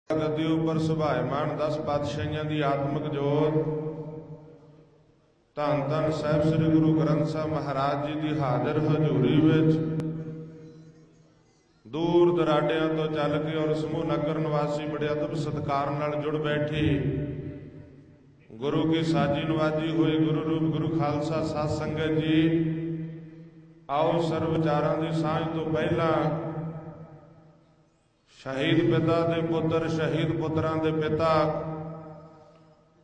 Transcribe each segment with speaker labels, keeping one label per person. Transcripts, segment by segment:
Speaker 1: गद्दी उपर सुभायमान 10 पातशाहियां दी आत्मक जोत धन धन साहिब श्री गुरु ग्रंथ साहिब महाराज जी की हाजिर हजूरी विच दूर दराडियां तो चल के और समूह नगर निवासी बड़े अदब सत्कार नाल जुड़ बैठी गुरु की साजी नवाजी हुई गुरु रूप गुरु खालसा साध संगत जी। आओ सर्व विचारां दी सांझ तो पहला शहीद पिता दे पुत्र शहीद पुत्रां दे पिता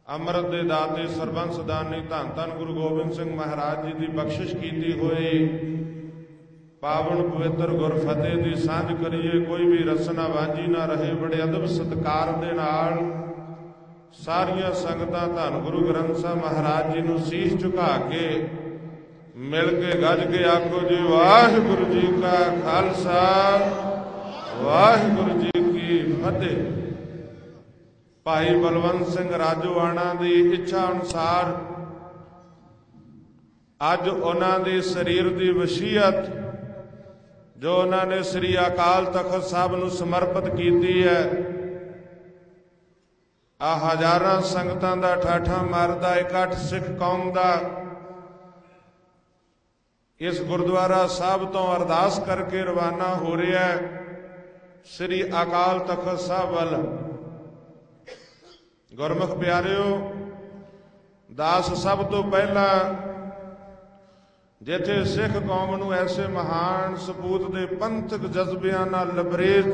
Speaker 1: अमृत दे दाते सरबंस दानी धन धन गुरु गोबिंद सिंह महाराज जी की बख्शिश की हुई पावन पवित्र गुरफतेह की सांझ करिए। कोई भी रसना वांझी ना रहे। बड़े अदब सत्कार दे नाल सारियां संगतां धन गुरु ग्रंथ साहिब महाराज जी नूं शीश झुका के मिल के गज के आखो जी वाहिगुरू जी का खालसा वाहिगुरू जी की फतेह। भाई बलवंत सिंह राजोआणा की इच्छा अनुसार अज उन्हां दी शरीर की वसीयत जो उन्होंने श्री अकाल तखत साहब नूं समर्पित की है आ हजारां संगतां दा ठाठा मारदा इकट्ठ सिख कौम दा इस गुरुद्वारा साहब तो अरदास करके रवाना हो रहा है श्री अकाल तखत साहब वाल। गुरमुख प्यारिओ दास सब तो पहला जिथे सिख कौम नूं ऐसे महान सपूत दे पंथक जज्बियां नाल लबरेज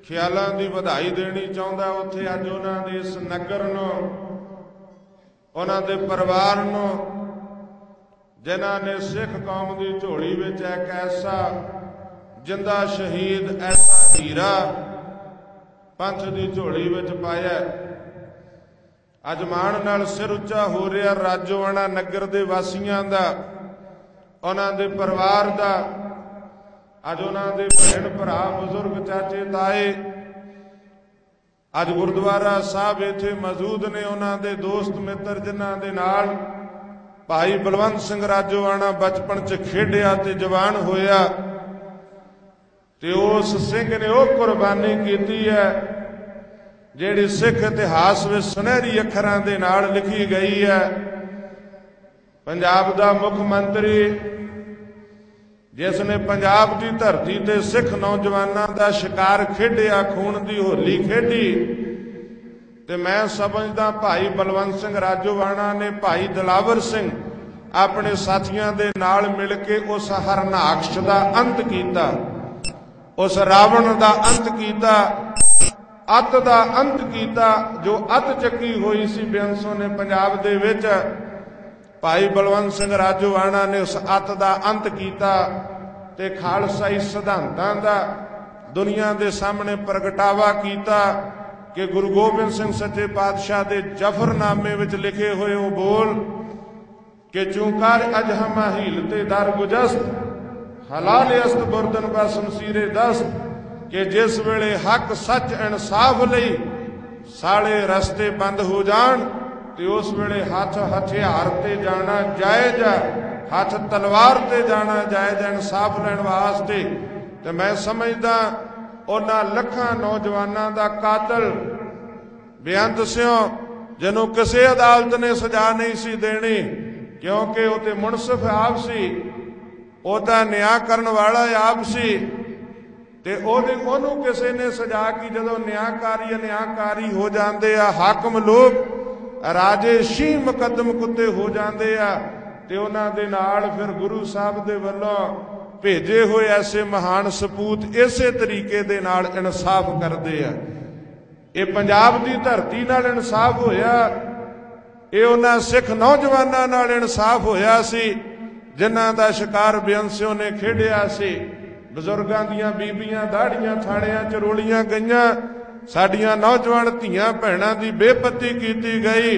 Speaker 1: ख्यालां दी वधाई देनी चाहुंदा उत्थे अज उन्हां दे इस नगर नूं उन्हां दे परिवार नूं जिन्हां ने सिख कौम की झोली विच एक ऐसा जिंदा शहीद ऐसा हीरा पंथ की झोली विच पाया। अज माण नाल सिर उच्चा हो रहा राजोआणा नगर दे वासियां दा उन्हां दे परिवार दा। अज उन्हां दे भैण भरा बुजुर्ग चाचे ताए अज गुरुद्वारा साहब इत्थे मौजूद ने। उन्हां दे दोस्त मित्र जिन्हां दे नाल भाई बलवंत सिंह राजोआणा बचपन च खेडिया ते जवान होया ते उस सिंह ने वह कुर्बानी की है जिहड़ी सिख इतिहास में सुनहरी अखरां दे नाल लिखी गई है। पंजाब दा मुख मंत्री जिसने पंजाब की धरती ते सिख नौजवानों का शिकार खेडिया खून की होली खेडी ते मैं समझदा भाई बलवंत सिंह राजोआणा ने भाई दिलावर सिंह अपने साथियों के नाल मिल के उस हरनाकश का अंत किया उस रावण का अंत किया अत का अंत किया जो अत चकी हुई सी बेअंसों ने पंजाब दे विच। भाई बलवंत सिंह राजोआणा ने उस अत का अंत किया ते खालसाई सिद्धांतां दा दुनिया के सामने प्रगटावा किया कि गुरु गोबिंद सिंह सच्चे पातशाह के जफरनामे विच लिखे हुए वो बोल कि चूंकार अजहमा हीलते दर गुजस्त हलाल अस्त बुरदन व शमशीरे दस्त कि जिस वेले हक सच इंसाफ लई साले रस्ते बंद हो जान ते उस वेले हाथ हथियार ते जाना जायज है हाथ तलवार ते जाना जायज इंसाफ लैण वास्ते। ते मैं समझदा उन्हां लखां नौजवानों का कातल बेअंत सिंह जिन्हों किसी अदालत ने सजा नहीं सी देनी क्योंकि वो तो मुनसिफ आप सी ओदा न्याय करने वाला आप सी ते ओनू किसी ने सजा की जदों न्यायकारी हो जाते आ हाकम लोग राजे शी मुकदम कुत्ते हो जाते आ ते उन्हां दे नाल फिर गुरु साहब दे वल्लों भेजे हुए ऐसे महान सपूत इसे तरीके दे नाल इंसाफ करते आ। ये पंजाब की धरती नाल इंसाफ होया ये उन्हां सिख नौजवानों नाल इंसाफ होया सी जिन्हां दा शिकार बेअंसियों ने खेडिया सी। बजुर्गों दीयां बीबियां दाड़ियां थाणियां च रोलियां गईयां साडियां नौजवान धीआं भैणां दी बेपत्ती कीती गई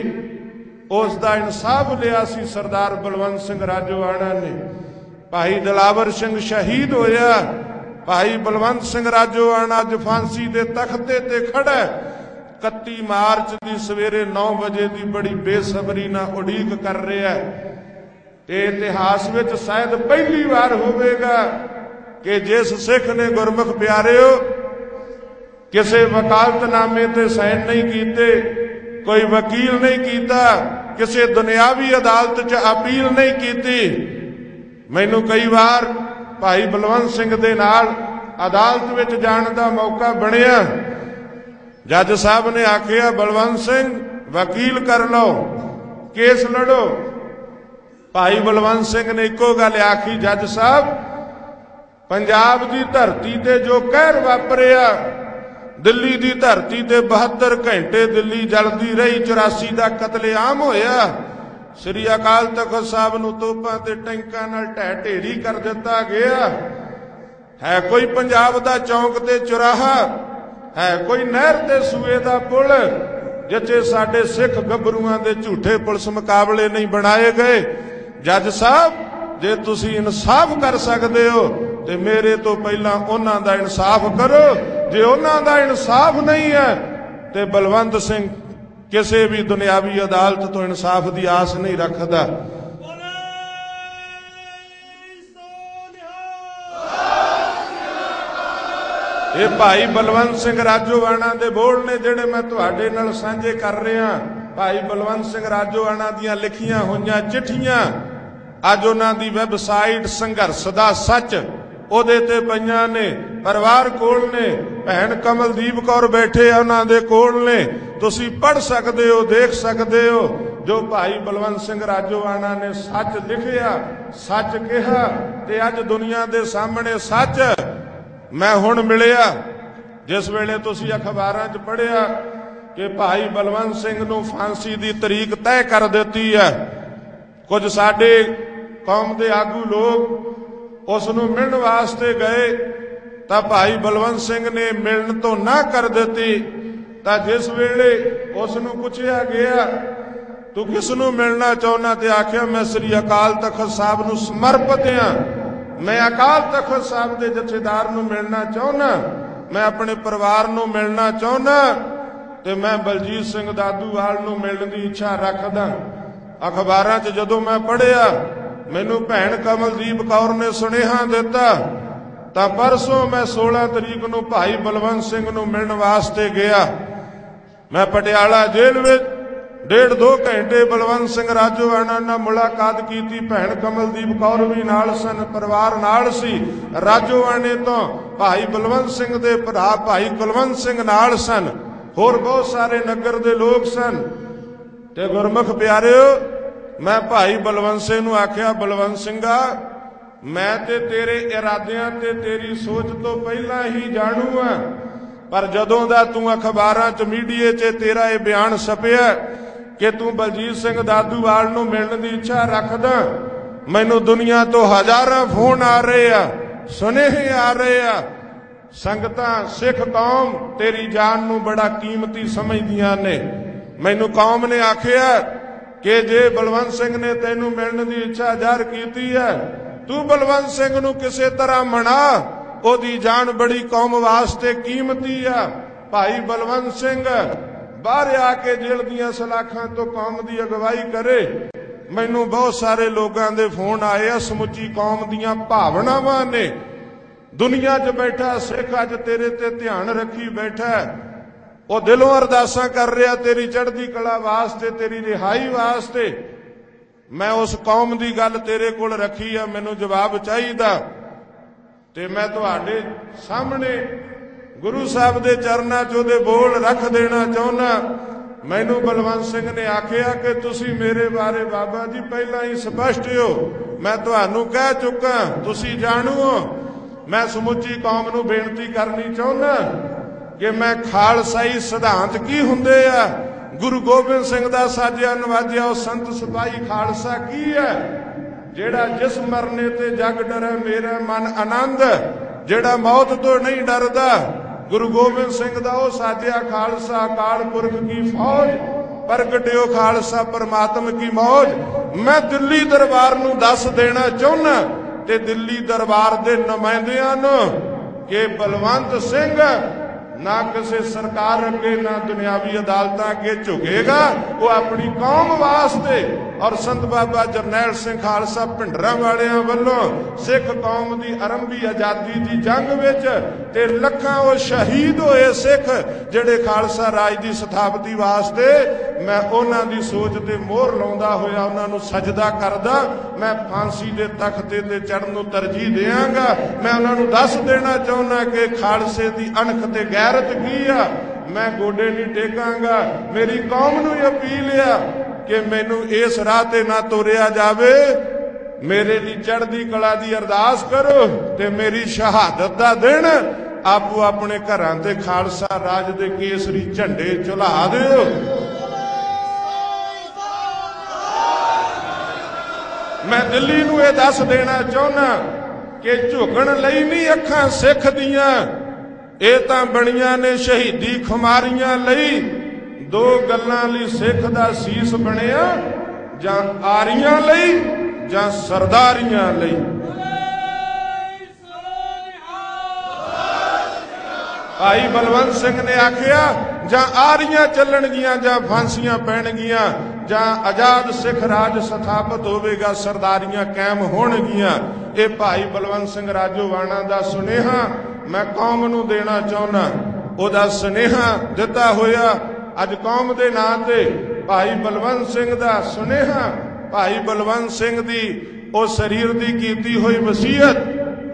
Speaker 1: उस दा इंसाफ लिया सी सरदार बलवंत सिंह राजोआणा ने। भाई दिलावर सिंह शहीद होया भाई बलवंत सिंह राजोआणा अज फांसी दे तख्ते ते खड़ा 31 मार्च की सवेरे 9 बजे की बड़ी बेसबरी नाल उड़ीक कर रहा है। इतिहास में शायद पहली बार होगा कि जिस सिख ने गुरमुख प्यारे किसी वकालतनामे ते साइन नहीं कीते, कोई वकील नहीं कीता, किसी दुनियावी अदालत च अपील नहीं की। मैनू कई बार भाई बलवंत सिंह दे नाल अदालत विच जाण दा मौका बनिया। जज साहब ने आखिया बलवंत सिंह वकील कर लो, केस लड़ो। भाई बलवंत सिंह ने इको गल आखी, जज साहब पंजाब की धरती ते जो कहर वापरिया, दिल्ली की धरती ते 72 घंटे दिल्ली जलती रही, 84 का कतलेआम होया। श्री अकाल तख्त साहब नूं तोपां ते टैंकां नाल ढह ढेरी कर दिता गया। है कोई पंजाब दा चौंक ते चौराहा, है कोई नहर ते सूए दा पुल जिथे साडे सिख गभरूआं दे झूठे पुलिस मुकाबले नहीं बनाए गए। जज साहब जे तुसी इंसाफ कर सकते हो तो मेरे तो पहला उन्हां दा इंसाफ करो। जे उन्हां दा इंसाफ नहीं है तो बलवंत सिंह किसी भी दुनियावी अदालत तो इंसाफ की आस नहीं रखता। ये भाई बलवंत सिंह राजोआणा दे बोल ने जिहड़े मैं तुहाडे नाल साझे कर रहा। भाई बलवंत सिंह राजोआणा दियां लिखियां होईयां चिट्ठियां अज उन्हां दी वैबसाइट संघर्ष दा सच ओदे ते पईयां ने, परिवार कोल ने, भैन कमलदीप कौर बैठे उन्हां दे कोल ने, तुसी पढ़ सकते हो, देख सकते हो। जो भाई बलवंत सिंह राजोआणा ने सच लिखिया, सच कहा ते अज दुनिया दे सामने सच मैं हुण मिलिया। जिस वेले तुसी अखबारां च पढ़िया कि भाई बलवंत सिंह नूं फांसी दी तरीक तय कर दित्ती है, कुछ साडे कौम दे आगू लोग उसनूं मिलण वास्ते गए तां भाई बलवंत सिंह ने मिलण तो ना कर दित्ती। तां जिस वेले उसनूं पुछया गया तू किसनूं मिलना चाहुंदा ते आखिया मैं श्री अकाल तख्त साहब नूं समर्पित हां, मैं अकाल तख्त साहब के जथेदार नूं मिलना चाहुंदा, मैं अपने परिवार नूं मिलना चाहुंदा ते मैं बलजीत सिंह दादूवाल नूं मिलण की इच्छा रखदा। अखबारां च जदों मैं पढ़िया मैनू भैन कमलदीप कौर ने सुनेहा दिता तां परसों मैं 16 तरीक नूं भाई बलवंत सिंह नूं मिलण वास्ते गया। मैं पटियाला जेल विच 1.5-2 घंटे बलवंत सिंह राजोआणा नाल मुलाकात की। भैन कमलदीप कौर भी नाल सन, परिवार नाल सी। राजोआणे तो भाई बलवंत सिंह दे भरा भाई कुलवंत सिंह नाल सन, होर बहुत सारे नगर दे लोग सन। ते गुरमुख प्यारिओ मैं भाई बलवंत सिंह नूं आख्या बलवंत सिंघा मैं ते तेरे इरादियां ते तेरी सोच तो पहला ही जाणू हां, पर जदों दा तू अखबारां च मीडिया च तेरा यह बयान छपिया कि तू बलजीत सिंह दादूवाल नूं मिलण दी इच्छा रखदा, मैनू दुनिया तो हज़ारां फोन आ रहे आ, सुनेहे आ रहे आ। संगतां सिख कौम तेरी जान नूं बड़ा कीमती समझदियां ने। मैनू कौम ने आखिया कि जे बलवंत सिंह ने तैनू मिलण की इच्छा जाहिर की है, तू बलवंत सिंह नूं किसी तरह मना, ओदी जान बड़ी कौम वास्ते कीमती है। भाई बलवंत सिंह बाहर आके जेल दियां सलाखां तो कौम की अगवाई करे। मैनू बहुत सारे लोगों के फोन आए, समुची कौम दियां भावनावां ने। दुनिया च बैठा सिख अज तेरे ते ध्यान रखी बैठा, वो दिलों अरदासां कर रहा तेरी चढ़दी कला वास्ते, तेरी रिहाई वास्ते। मैं उस कौम की गल तेरे कोल रखी है, मैनू जवाब चाहिदा ते मैं तुहाडे सामने गुरु साहब के चरणों च उहदे बोल रख देना चाहुंदा। मैनू बलवंत सिंह ने आखिया कि तुसी मेरे बारे बाबा जी पहला ही स्पष्ट हो, मैं तुहानू कह चुका, तुसी जाणू हो। मैं समुची कौम नू बेनती करनी चाहुंदा कि मैं खालसाई सिद्धांत की हुंदे आ, गुरु गोबिंद सिंह दा साजिया नवाजिया और संत सिपाही खालसा की है, जेड़ा जिस मरने ते जग डरे मेरा मन आनंद, जेड़ा मौत तो नहीं डरदा। गुरु गोबिंद सिंह दा ओ साजिया खालसा, अकाल पुरख की फौज, प्रगटिओ खालसा परमात्मा की मौज। मैं दिल्ली दरबार नू दस देना चाहुंदा ते दिल्ली दरबार दे नुमाइंदियां नूं कि बलवंत सिंह ना किसी सरकार अगे ना दुनियावी अदालतां अगे झुकेगा, वो अपनी कौम वास्ते और संत बाबा जरनैल सिंह खालसा भिंडरां वालियां वल्लों सिख कौम की आरंभी आज़ादी की जंग विच ते लखां वो शहीद होए सिख जिहड़े खालसा राज की सथापति वास्ते। मैं उन्हां दी सोच ते मोहर लाउंदा होया उन्हां नूं सजदा करदा। मैं फांसी दे तख्ते ते चढ़न नूं तरजीह देवांगा। मैं उन्हां नूं दस देना चाहुंदा कि खालसे की अणख ते गैरत की आ। मैं गोडे नहीं टेकांगा। मेरी कौम नूं अपील आ कि मैनू इस राह ते ना तुरिया जावे। मेरे लिए चढ़दी कला दी अरदास करो ते मेरी शहादत दा दिन आपो अपने घरां ते खालसा राज दे केसरी झंडे झुला दिओ। मैं दिल्ली नूं ये दस देना चाहुंदा कि झुकण लई नहीं अखां सिख दियां, ये तां बणियां ने शहीदी खुमारियां लई। दो गल्लां लई सिख दा सीस बणिया, जां आरियां लई जां सरदारियां लई। भाई बलवंत सिंह ने आखिया जां आरियां चलणगियां जां फांसियां पैणगियां जां आजाद सिख राज स्थापित होवेगा, सरदारियां कायम होणगियां। ये भाई बलवंत सिंह राजोवाणा दा सुनेहा मैं कौम नूं देना चाहुंदा। ओहदा सुनेहा दिता होया अज कौम दे नां ते भाई बलवंत सिंह दा सुनेहा। भाई बलवंत सिंह दी ओ शरीर दी कीती हुई वसीयत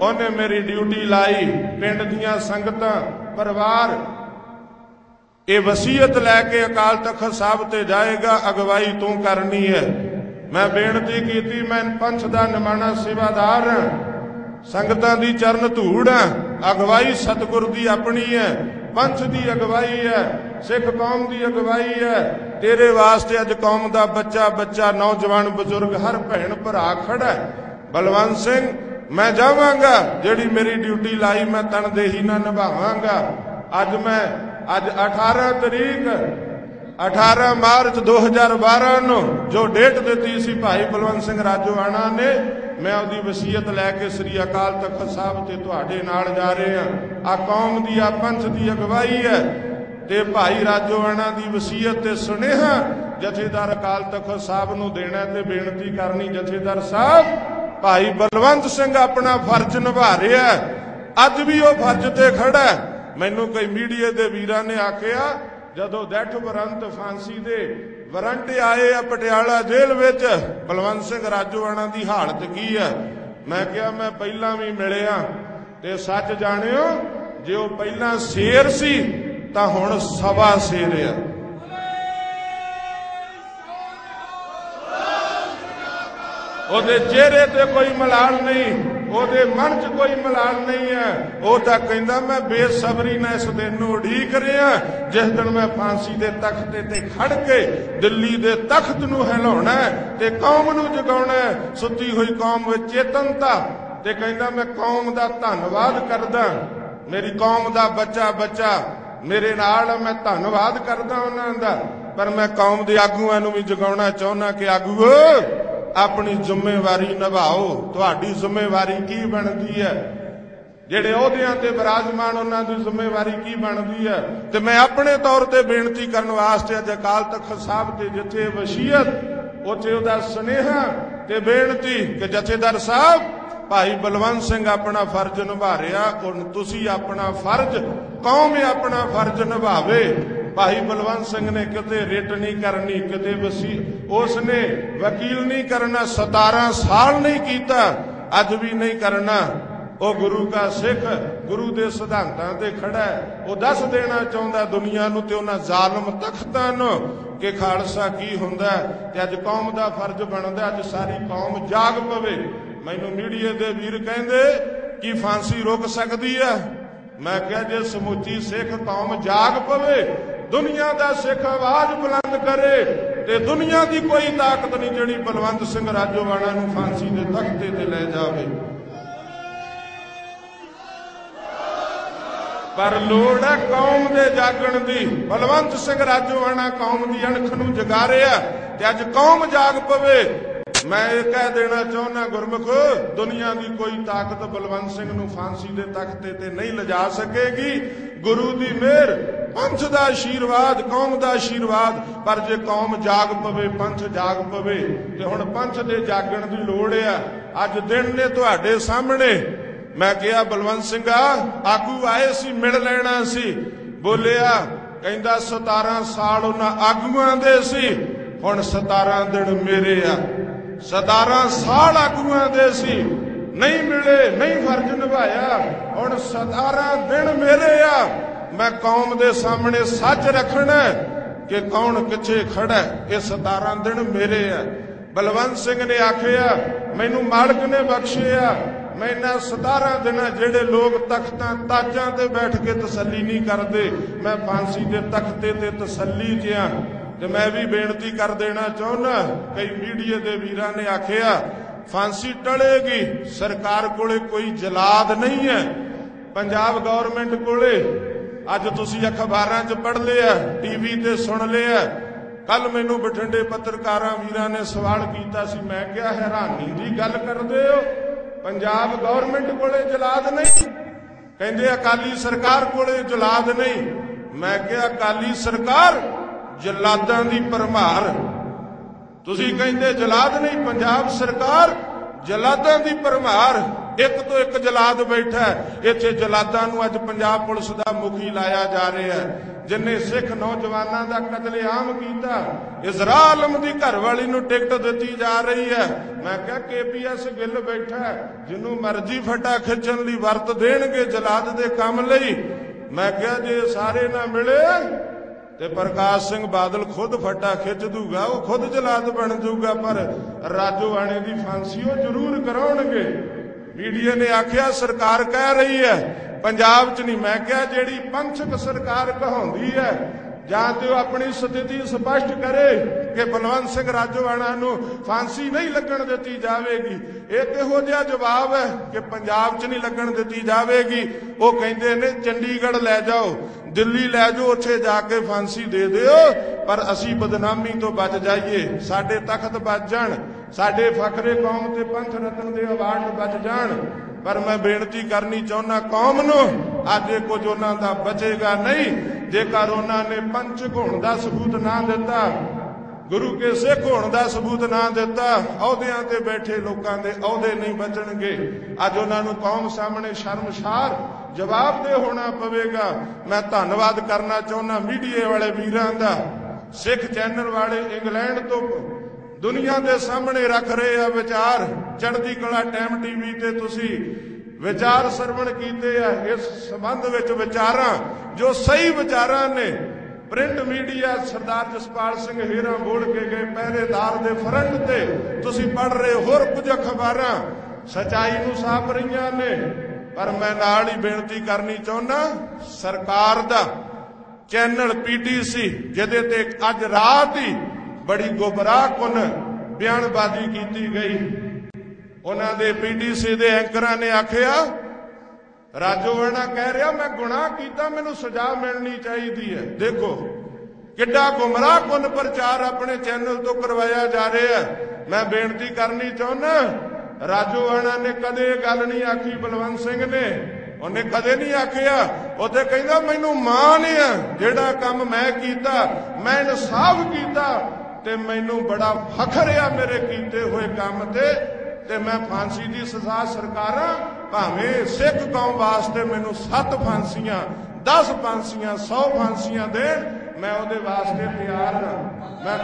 Speaker 1: उन्हें मेरी ड्यूटी लाई। पिंड दियां संगतां परिवार ये वसीयत लैके अकाल तख्त साहब ते जाएगा, अगवाई तू करनी है। मैं बेनती की मैं पंथ दा निमाणा सेवादार हां, संगतां दी चरण धूड़ हां। अगवाई सतगुर दी अपनी है, पंथ दी अगवाई है, सिख कौम दी अगवाई है। तेरे वास्ते अज कौम दा बच्चा बच्चा नौजवान बजुर्ग हर भैन भरा खड़ा है। बलवंत सिंह मैं जावांगा, जिहड़ी मेरी ड्यूटी लाई मैं तनदेही नाल निभावांगा। अज 18 तरीक 18 मार्च 2012 नूं जो डेट दी सी भाई बलवंत सिंह राजोआणा ने, मैं उहदी वसीयत लैके श्री अकाल तख्त साहब ते तुहाडे नाल जा रहे हां। आ कौम दी आ पंथ दी अगवाई है ते भाई राजोआणा दी वसीयत ते सुनेहा जथेदार अकाल तख्त साहब नूं देना ते बेनती करनी। जथेदार साहब भाई बलवंत सिंह अपना फर्ज निभा रहा है, अज भी वह फर्ज ते खड़ा है। मैनू कई मीडिया के वीरां ने आखिया जदों दैठ वरंत फांसी दे वारंट आए आ पटियाला जेल विच बलवंत सिंह राजोआणा की हालत की है। मैं कहा मैं पहला भी मिलिया ते सच जाणियो जे वह पहला शेर सी तां हुण सवा शेर है। ओदे चेहरे ते कोई मलाल नहीं, ओदे मन च कोई मलाल नहीं है। वो तां कहंदा मैं बेसबरी नाल इस दिन नूं उड़ीक रहा जिस दिन मैं फांसी दे तख्ते ते खड़ के दिल्ली दे तख्त नूं हिलाउणा ते कौम नूं जगाउणा। सुती हुई कौम विच चेतनता ते कहंदा मैं कौम दा धन्नवाद करदा। मेरी कौम दा बच्चा बच्चा मेरे नाल, मैं धन्नवाद करदा उन्हां दा। पर मैं कौम दे आगूआं नूं भी जगाउणा चाहुंदा कि आगूओ अपनी जिम्मेवारी निभाओ। तुहाडी जिम्मेवारी की बनती है, जिहड़े अहुदियां ते विराजमान उन्हां दी जिम्मेवारी की बनती है। ते मैं अपने तौर ते बेनती करन वास्ते अज अकाल तख्त साहब ते जिथे वसीयत उथे उहदा सुनेहा ते बेनती कि जथेदार साहब भाई बलवंत सिंह अपना फर्ज निभा रहा, हुण तुसीं अपना फर्ज कौम अपना फर्ज निभावे। भाई बलवंत सिंह ने किते रिट नहीं करनी, किते उसने वकील नहीं करना, 17 साल नहीं किया, अज भी नहीं करना। वो गुरु का सिख गुरु के सिद्धांतां ते खड़ा है। वो दस देना चाहता दुनिया नूं ते उन्हां जालम तख्तां नूं कि खालसा की हुंदा है। ते अज कौम का फर्ज बनदा अज सारी कौम जाग पवे। मैनूं मीडिया के वीर कहंदे कि फांसी रुक सकती है। मैं कहा जे समुची सिख कौम जाग पवे, दुनिया का सिख आवाज बुलंद करे ते दुनिया की कोई ताकत नहीं जिहड़ी बलवंत सिंह राजोआणा नूं फांसी के तख्ते ते ले जावे। पर लोड़ है कौम के जागण की। बलवंत सिंह राजोआणा कौम की अणख नूं जगा रहा ते अज कौम जाग पवे। मैं ये कह देना चाहना गुरमुख, दुनिया की कोई ताकत बलवंत सिंह नूं फांसी के तख्ते ते नहीं लिजा सकेगी। गुरु की मेहर पंथ का आशीर्वाद, कौम का आशीर्वाद। पर जे कौम जाग पवे, पंथ जाग पवे, तो हुण पंथ दे जागण की लोड़ है। अज दिन ने तुहाडे सामने मैं कहा बलवंत सिंघा आगू आए सी, मिल लेना सी। बोलिया कहंदा 17 साल उन्हां आगूआं दे सी, हुण 17 दिन मेरे आ। 17 साल आगूआं दे सी, नहीं मिले, नहीं फर्ज निभाया, हुण 17 दिन मेरे आ। मैं कौम दे सामने सच रखना कि कौन किथे खड़ा है, ये 17 दिन मेरे आ। बलवंत सिंह ने आखिया मैनू मालक ने बख्शिया, मैं इन्हां 17 दिन जेड़े लोग तख्तां ताजां ते बैठ के तसल्ली नहीं करते, मैं फांसी के तख्ते ते तसल्ली च आ। ते मैं भी बेनती कर देना चाहुंदा, कई मीडिया के वीरां ने आखिया फांसी टलेगी, सरकार कोले कोई जलाद नहीं है, पंजाब गौरमेंट कोले। अज तुसी अखबारां च पढ़ लिया, टीवी ते सुन लिया। कल मैनू बठिंडे पत्रकारां वीरां ने सवाल कीता सी, मैं क्या हैरानी की गल करदे हो, पंजाब गौरमेंट कोले जलाद नहीं, कहंदे अकाली सरकार कोले जलाद नहीं। मैं क्या अकाली सरकार जलादां दी भरमार, तुसी कहंदे जलाद नहीं, पंजाब सरकार जलादां दी भरमार। एक तो एक जलाद बैठा है इत्थे, जलादां नूं अज पंजाब पुलिस दा मुखी लाया जा रहा है, जिन्हें सिख नौजवानों का कतलेआम किया। इजरा आलम की घरवाली नूं टिकट दी जा रही है। मैं क्या KPS गिल बैठा है, जिन्हों मर्जी फटा खिंचण लई वरत देणगे जलाद दे काम लई। मैं क्या जे सारे ना मिले ते प्रकाश सिंह बादल खुद फटा खिंच दूगा, वो खुद जलाद बन जाऊगा, पर राजोआणे की फांसी वो जरूर कराउणगे। मीडिया ने आखिया सरकार कह रही है पंजाब च नहीं। मैं क्या जेड़ी पंथक सरकार कहाउंदी है, जां ते अपनी स्थिति स्पष्ट करे कि बलवंत सिंह राजोआणा नूं फांसी नहीं लगन दी जाएगी। एक इहो जिहा जवाब है कि पंजाब च नहीं लगन दी जाएगी। वो कहंदे ने चंडीगढ़ लै जाओ, दिल्ली लै जाओ, उत्थे जाके फांसी दे दिओ, पर असी बदनामी तो बच जाइए, साडे तख्त बच जाण, साडे फखरे कौम ते पंथ रत्न दे अवार्ड बच जाण। पर मैं बेनती करनी चाहुंदा कौम नूं, अज कुछ उन्हां दा बचेगा नहीं जेकर उन्होंने पंच होण दा सबूत ना दिता, गुरु के सिख होण दा सबूत ना दिता, अहुदियां ते बैठे लोकां दे अहुदे नहीं बचणगे। अज उन्हां नूं कौम सामने शर्मसार जवाब दे होना पवेगा। मैं धन्नवाद करना चाहुंदा मीडिया वाले वीरां दा, सिख चैनल वाले इंग्लैंड तो दुनिया के सामने रख रहे हैं विचार। चढ़दी कला टाइम टीवी ते तुसी विचार सरवण कीते आ, इस संबंध विच विचारां जो सही विचारां ने प्रिंट मीडिया सरदार जसपाल सिंह हीरा बोल के गए पहरेदार दे फ्रंट ते तुसी पढ़ रहे, होर कुछ अखबारां सच्चाई नूं साफ रहीआं ने। पर मैं नाल ही बेनती करनी चाहुंदा, सरकार दा चैनल PTC जिहदे ते अज रात ही बड़ी गुमराहकुन बयानबाजी की गई, उन्हां दे PTC दे एंकरां ने आखिया राजोआणा कह रहा मैं गुनाह किया, मैनूं सजा मिलनी चाहिए है। देखो किड्डा गुमराहकुन प्रचार अपने चैनल तो करवाया जा रहा है। मैं बेनती करनी चाहुंदा, राजोआणा ने कदे गल नहीं आखी, बलवंत सिंह ने उन्हें कदे नहीं आखिया। वो तो कहंदा मैनूं मान है जिहड़ा काम मैं कीता, मैं इंसाफ कीता ते मैनूं बड़ा फखर आ मेरे कीते हुए काम ते मैं फांसी की सजा सरकारां भावें सिख कौम वास्ते मैनूं 7 फांसियां 10 फांसियां 100 फांसियां देण, मैं उहदे वास्ते तैयार हां।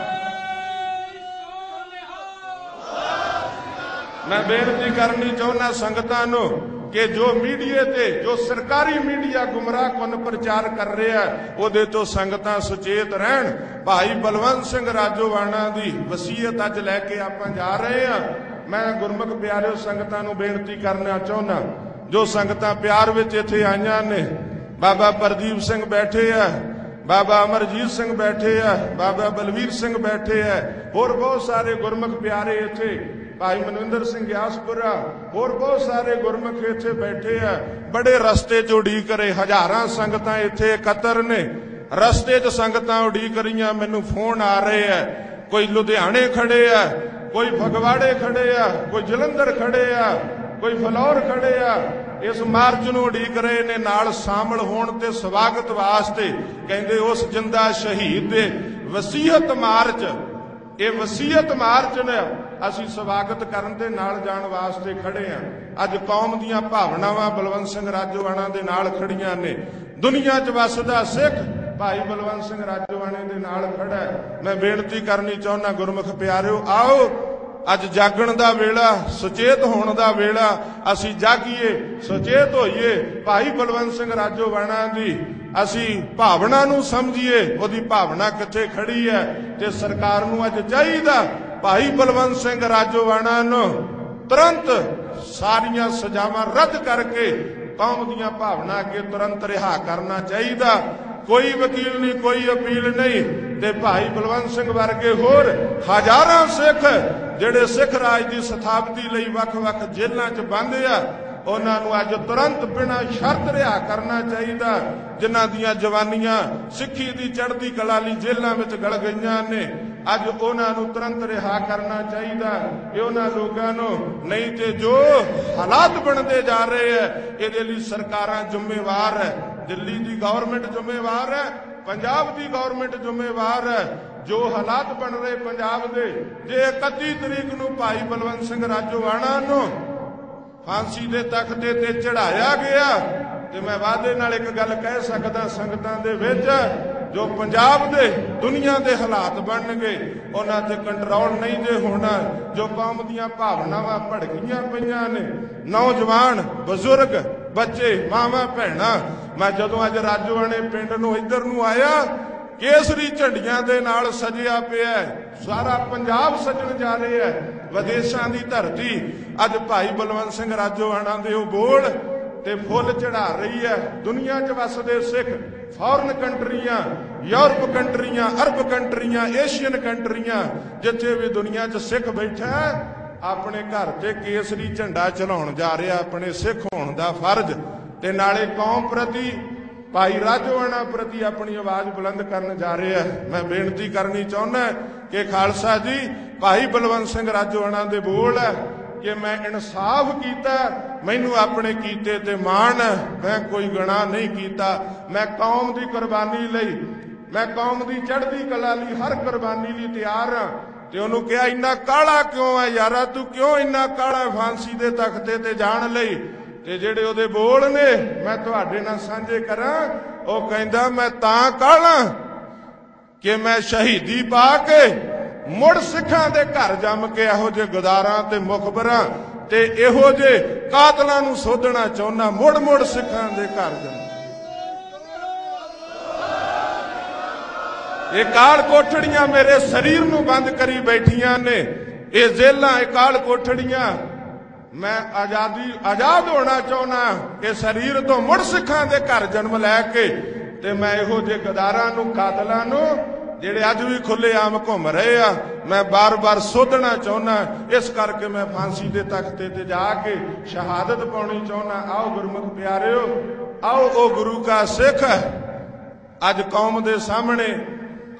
Speaker 1: मैं बेनती करनी चाहुंदा संगतां नूं कि जो मीडिया ते जो सरकारी मीडिया गुमराहकुन प्रचार कर रहा है उहदे तो संगतां सुचेत रहण। भाई बलवंत सिंह राजोआणा दी वसीयत अज लैके आपां जा रहे हैं। मैं गुरमुख प्यारिओ संगतां नूं बेनती करना चाहुंदा, जो संगतां प्यार विच इत्थे आईआं ने, बाबा प्रदीप सिंह बैठे है, बाबा अमरजीत सिंह बैठे है, बाबा बलवीर सिंह बैठे है, होर बहुत सारे गुरमुख प्यारे इत्थे, भाई मनविंदर सिंह ग्यासपुरा, होर बहुत सारे गुरमुख इत्थे बैठे है। बड़े रस्ते च उड़ीक रहे, हजारां संगतां इत्थे इकत्तर ने, रस्ते च संगतां उड़ीक रहीआं, मैनूं फोन आ रहे है, कोई लुधियाणे खड़े है, कोई फगवाड़े खड़े आ, कोई जलंधर खड़े आ, कोई फलौर खड़े आ, इस मार्च नूं उड़ीक रहे ने, नाल शामिल होण ते स्वागत वास्ते। कहंदे उस जिंदा शहीद दे वसीयत मार्च, ये वसीयत मार्च ने असीं स्वागत करन दे नाल जाण वास्ते खड़े हां। अज कौम दीआं भावनावां बलवंत सिंह राजोआणा दे नाल खड़ीਆਂ ने। दुनिया च वसदा सिख भाई बलवंत सिंह राजोआणे दे नाल खड़ा है। मैं बेनती करनी चाहुंदा गुरमुख प्यारिओ, आओ अज जागण दा वेला, सुचेत होण दा वेला, असीं जागीए, सुचेत होईए। भाई बलवंत सिंह राजोआणा दी असीं भावना नूं समझीए, ओदी भावना कित्थे खड़ी है। ते सरकार नूं अज चाहीदा भाई बलवंत सिंह राजोआणा नूं तुरंत सारियां सजावां रद्द करके कौम दीआं भावना अगे तुरंत रिहा करना चाहिदा। कोई वकील नहीं, कोई अपील नहीं। ते भाई बलवंत सिंह वर्गे होर हजारां सिख जिहड़े सिख राज की स्थापति लई वख-वख जेलां च बंद आ, उन्हां नूं अज तुरंत बिना शर्त रिहा करना चाहिदा। जिन्हां दीआं जवानियां सिੱਖੀ दी चढ़दी कला लई जेलां विच गल गईयां ने, अज उन्हां नूं तुरंत रिहा करना चाहिदा। ये उन्हां लोकां नूं, नहीं ते जो हालात बनते जा रहे हैं इहदे लई सरकारां जिम्मेवार है। दिल्ली की गवर्नमेंट जिम्मेवार है, पंजाब की गवर्नमेंट जिम्मेवार है। जो हालात बन रहे पंजाब दे, जे 31 तरीक नूं भाई बलवंत सिंह राजोआणा नूं फांसी दे तख्ते ते चढ़ाया गया ते मैं वादे नाल एक गल कह सकदा संगतां दे विच, जो पंजाब दे दुनिया दे हालात बनणगे उन्हां ते कंट्रोल नहीं जे होना। जो कौम दीआं भावनावां भड़कीआं पईआं ने, नौजवान बजुर्ग बच्चे मावां भैणां, मैं जदों अज राजोआणे पिंड नूं इधर नूं आया, केसरी झंडियां दे नाल सजिया पिया, सारा पंजाब सजण जा रहा है। विदेशां दी धरती अज भाई बलवंत सिंह राजोआणा दे ओह बोल ते फुੱਲ चढ़ा रही है। दुनिया च वसदे सिख फॉरन कंट्रियां, यूरोप कंट्रियां, अरब कंट्रियां, एशियन कंट्रियां, जिथे भी दुनिया च सिख बैठा है, अपने घर ते केसरी झंडा चढ़ाउण जा रहा, अपने सिख होण दा फर्ज ते नाले कौम प्रति भाई राजोआणा प्रति अपनी आवाज बुलंद करने जा रहे हैं। मैं बेनती करनी चाहुंदा कि खालसा जी, भाई बलवंत सिंह राजोआणा दे बोल है कि मैं इंसाफ किया, मैनू अपने कीते ते मान, मैं कोई गुनाह नहीं किया। मैं कौम की कुर्बानी लई, मैं कौम की चढ़ती कला लई हर कुर्बानी लई तैयार हाँ। ते उन्होंने कहा इन्ना काला क्यों है यारा, तू क्यों इन्ना काला फांसी दे तख्ते ते जाण लई। ते जिहड़े उहदे बोल ने मैं तुहाडे नाल सांझे करां। ओह कहंदा मैं तां काला कि मैं शहीदी पा के मुड़ सिखां दे घर जम के इहो जे गदारां ते मुखबरां ते इहो जे कातलां नूं सोधना चाहुंदा, मुड़ मुड़ सिखां दे घर जम। ये काल कोठड़ियां मेरे शरीर नूं बंद करी बैठियां ने, ये जेलां ये काल कोठड़ियां। मैं आजाद होना चाहना कि शरीर तो मुड़ सिखां दे घर जन्म लैके ते मैं इहो जे गदारां नूं कातलां नूं जिहड़े अज भी खुलेआम घुम रहे आ, मैं बार बार सोधना चाहुंदा। इस करके मैं फांसी दे तख्ते ते जाके शहादत पाउणी चाहुंदा। आओ गुरमुख प्यारिओ, आओ ओ गुरु का सिख अज कौम दे सामने,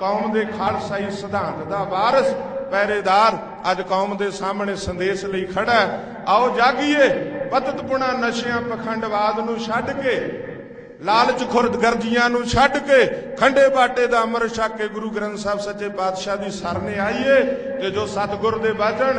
Speaker 1: कौम दे खालसाई सिद्धांत दा वारिस पहरेदार अज कौम दे सामने संदेश लई खड़ा है। आओ जागीए, पततपुणा नशियां पखंडवाद नूं छड्ड के, लालच खुरदगर्जियां नूं छड्ड के, खंडे बाटे दा अमृत छक के गुरु ग्रंथ साहब सच्चे पातशाह दी सरने आईए। ते जो सतगुर दे वचन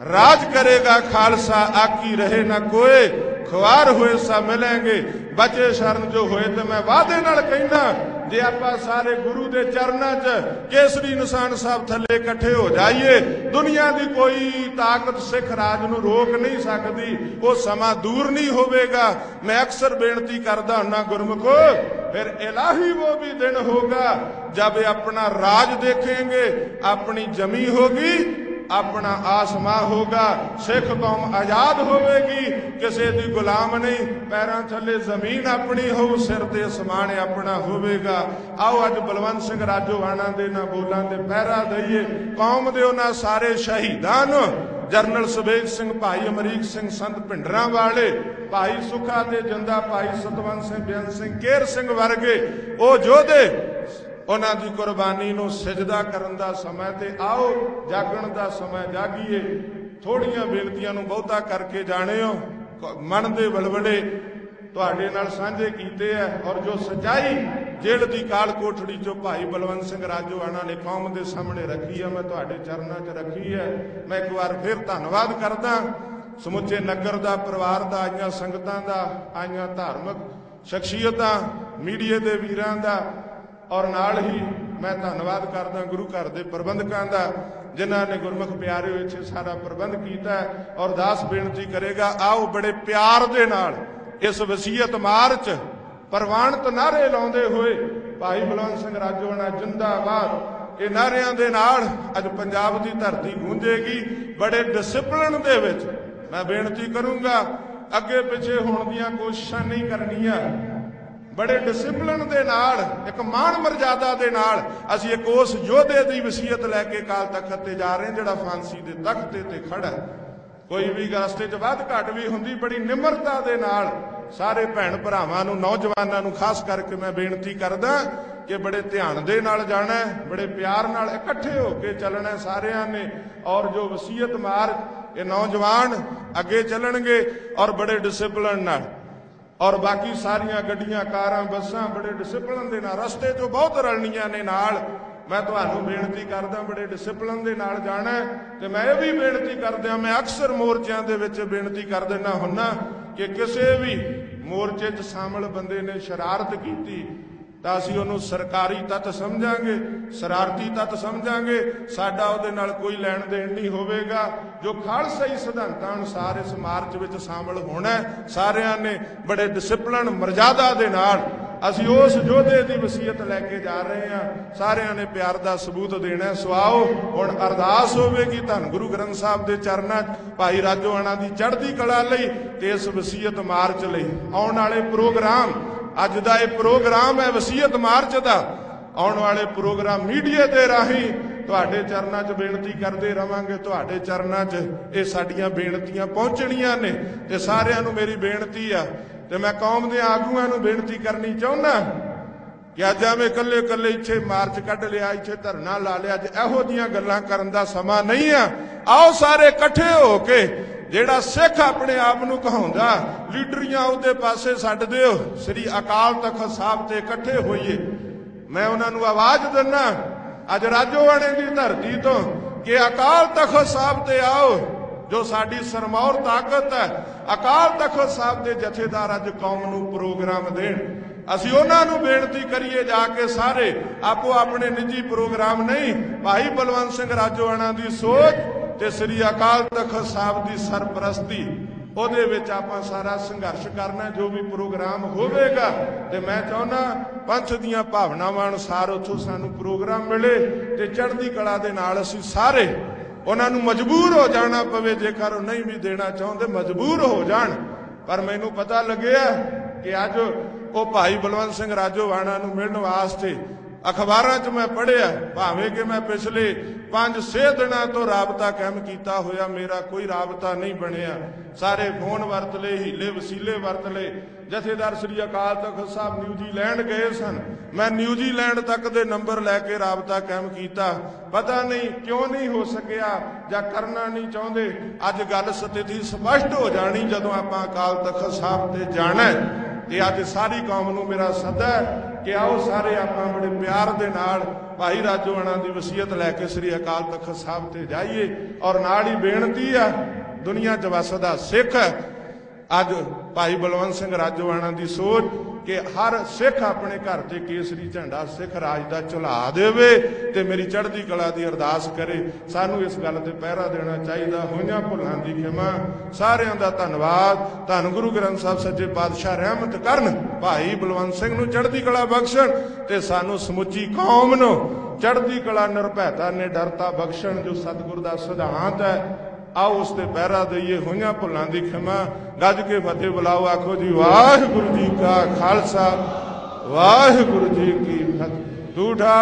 Speaker 1: राज करेगा खालसा, आकी रहे ना कोई, खुआर हुए सा मिलेंगे, बचे शरण जो होए। ते मैं वादे नाल कहना, जे आपां सारे गुरु दे चरनां च केसरी निशान साहब थले इकट्ठे हो जाइए, दुनिया की कोई ताकत सिख राज नूं रोक नहीं सकती। वो समा दूर नहीं होवेगा। मैं अक्सर बेनती करदा हुन्ना गुरमुखो, फिर इलाही वो भी दिन होगा जब अपना राज देखेंगे, अपनी जमी होगी, अपना आसमां होगा, सिख कौम आजाद होवेगी, किसी दी गुलाम नहीं, पैरों थले जमीन अपनी हो, सिर ते आसमान अपना होवेगा। आओ अज बलवंत सिंह राजोआणा दे ना बोलां दे पहरा दईए, कौम दे उन्हां सारे शहीदां नूं, जनरल सुबेग सिंह, भाई अमरीक सिंह, संत भिंडरां वाले, भाई सुखा ते जिंदा, भाई सतवंत सिंह, बेअंत सिंह, केर सिंह वर्गे ओ जोधे, उन्हां दी कुर्बानी नूं सिजदा करन दा समय ते आओ जागण दा समय, जागीए। थोड़ियां बेनतियां नूं बहुता करके जाणिओ, मन के वलवले तुहाडे नाल सांझे कीते है। और जो सच्चाई जेल की काल कोठड़ी चो भाई बलवंत सिंह राजोआणा ने कौम के सामने रखी है, मैं तुहाडे चरणों च रखी है। मैं एक बार फिर धन्नवाद करदा समुचे नगर का, परिवार का, आईयां संगतां दा, आईयां धार्मिक शख्सियतां, मीडिया के वीरां दा, और नाल ही मैं धन्नवाद करदा गुरु घर के प्रबंधकों का जिन्हों ने गुरमुख प्यारे इत्थे सारा प्रबंध किया। और दास बेनती करेगा, आओ बड़े प्यार दे नाल इस वसीयत मार्च प्रवानत नारे लाउंदे हुए भाई बलवंत सिंह राजोआणा जिंदाबाद, ये नारियां दे नाल अज पंजाब की धरती गूंजेगी। बड़े डिसिपलिन दे विच मैं बेनती करूंगा, अगे पिछे होण दीयां कोशिशां नहीं करनियां, बड़े डिसिपलिन दे नाल एक मान मर्यादा दे नाल असीं एक उस योधे की वसीयत लैके अकाल तख्त ते जा रहे हैं जिहड़ा फांसी दे तख्ते ते खड़ा है। कोई भी रस्ते च वध घट भी हुंदी, बड़ी निमरता दे नाल सारे भैन भरावां नूं, नौजवानां नूं खास करके मैं बेनती करदा कि बड़े ध्यान दे नाल जाना है, बड़े प्यार नाल इकट्ठे होके चलना है सारियां ने। और जो वसीयत मार्ग ये नौजवान अगे चलणगे और बड़े डिसिपलिन नाल, और बाकी सारियां गड्डियां, कारां, बसां बड़े डिसिपलिन दे नाल रस्ते चो बहुत रलनियां ने नाल। मैं तुहानूं बेनती करदा बड़े डिसिपलिन दे नाल जाना है। ते मैं ये भी बेनती करदा, मैं अक्सर मोर्चों दे विच बेनती कर देना हुन्ना कि किसी भी मोर्चे च शामिल बंदे ने शरारत की तां असीं उहनूं सरकारी तत्त समझांगे, शरारती तत्त समझांगे, साडा उहदे नाल कोई लैण देण नहीं होवेगा। जो खालसाई सिद्धांतां अनुसार इस मार्च विच शामिल होना है, सारियां ने बड़े डिसिपलिन मर्यादा दे नाल असीं उस योधे की वसीयत लैके जा रहे हैं। सारियां ने प्यार का सबूत देना। सुआओ हुण अरदास होवेगी धन गुरु ग्रंथ साहिब के चरनां भाई राजोआणा की चढ़ती कला लई ते इस वसीयत मार्च लई। आउण वाले प्रोग्राम अज दा ये प्रोग्राम है वसीयत मार्च का, आउण वाले प्रोग्राम मीडिया के राही तुहाडे चरनां च बेनती करते रहांगे। तुहाडे चरनां च ये साडीआं बेनतियां पहुंचणीआं ने ते सारिआं नूं मेरी बेनती आ ते मैं कौम दे आगूआं नूं बेनती करनी चाहुंदा कि अज एवें कल्ले कल्ले इत्थे मार्च कढ लिया, इत्थे धरना ला लिया, अज इहो जिहियां गल्लां करन दा समां नहीं आ। आओ सारे इकट्ठे हो के ਜਿਹੜਾ सिख अपने आप ਨੂੰ ਕਹਾਉਂਦਾ ਲੀਡਰੀਆਂ ਉਹਦੇ ਪਾਸੇ ਛੱਡ ਦਿਓ, ਸ੍ਰੀ ਅਕਾਲ ਤਖਤ ਸਾਹਿਬ ਤੇ ਇਕੱਠੇ ਹੋਈਏ। ਮੈਂ ਉਹਨਾਂ ਨੂੰ ਆਵਾਜ਼ ਦਿੰਦਾ ਅੱਜ ਰਾਜੋਆਣੇ ਦੀ ਧਰਤੀ ਤੋਂ ਕਿ ਅਕਾਲ ਤਖਤ ਸਾਹਿਬ ਤੇ ਆਓ। जो साडी सरमौर ताकत है अकाल तख्त साहब के जथेदार अज कौम नूं प्रोग्राम देण। असीं उन्हां नूं बेनती करिए जाके सारे आपो अपने निजी प्रोग्राम नहीं, भाई बलवंत सिंह राजोआणा की सोच ते श्री अकाल तख्त साहब की सरपरस्ती ਉਹਦੇ ਵਿੱਚ ਆਪਾਂ ਸਾਰਾ ਸੰਘਰਸ਼ ਕਰਨਾ। जो भी प्रोग्राम ਹੋਵੇਗਾ ਤੇ मैं ਚਾਹੁੰਦਾ ਪੰਥ ਦੀਆਂ ਭਾਵਨਾਵਾਂ ਅਨੁਸਾਰ ਉੱਥੋਂ ਸਾਨੂੰ प्रोग्राम मिले ਤੇ ਚੜ੍ਹਦੀ ਕਲਾ ਦੇ ਨਾਲ ਅਸੀਂ ਸਾਰੇ उन्होंने मजबूर हो जाना पवे, जेकर नहीं भी देना चाहते मजबूर हो जान। पर मैनू पता लगे कि अज वो भाई बलवंत सिंह राजोआणा नूं मिलण वास्ते अखबारां च मैं पढ़िया, भावें कि मैं पिछले 5-6 दिनों तो राबता कायम किया होया, मेरा कोई राबता नहीं बनिया। सारे फोन वरत ले, हीले वसीले वरत ले। जथेदार श्री अकाल तख्त साहब न्यूजीलैंड गए सन, मैं न्यूजीलैंड तक दे नंबर लैके राबता कायम किया। पता नहीं क्यों नहीं हो सकिया या करना नहीं चाहते। अज गल स्थिति स्पष्ट हो जानी जदों आपां अकाल तख्त साहब ते जाना है। ते अज सारी कौम नूं मेरा सदा है कि आओ सारे आपां बड़े प्यार दे नाल भाई राजोआणा की वसीयत लैके श्री अकाल तख्त साहब ते जाइए। और नाल ही बेनती है दुनिया च वसदा सिख अज भाई बलवंत सिंह राजोआणा की सोच कि हर सिख अपने घर से केसरी झंडा सिख राज का झुला देवे ते मेरी चढ़ती कला की अरदास करे। सानू इस गल ते पहरा देना चाहिए। होइयां भुलां दी खिमा। सारियां दा धन्नवाद। धन गुरु ग्रंथ साहब सच्चे पातशाह रहमत करन, भाई बलवंत सिंह नूं चढ़ती कला बख्शण ते सानू समुची कौम नूं चढ़ती कला निर्भयता ने डरता बख्शण जो सतगुर का सिद्धांत है। आओ उस ते पहरा दईए। होइयां भुलां दी खिमा। गज के फतेह बुलाओ, आखो जी वाहिगुरू जी का खालसा वाहिगुरू जी की फतेह। दूठा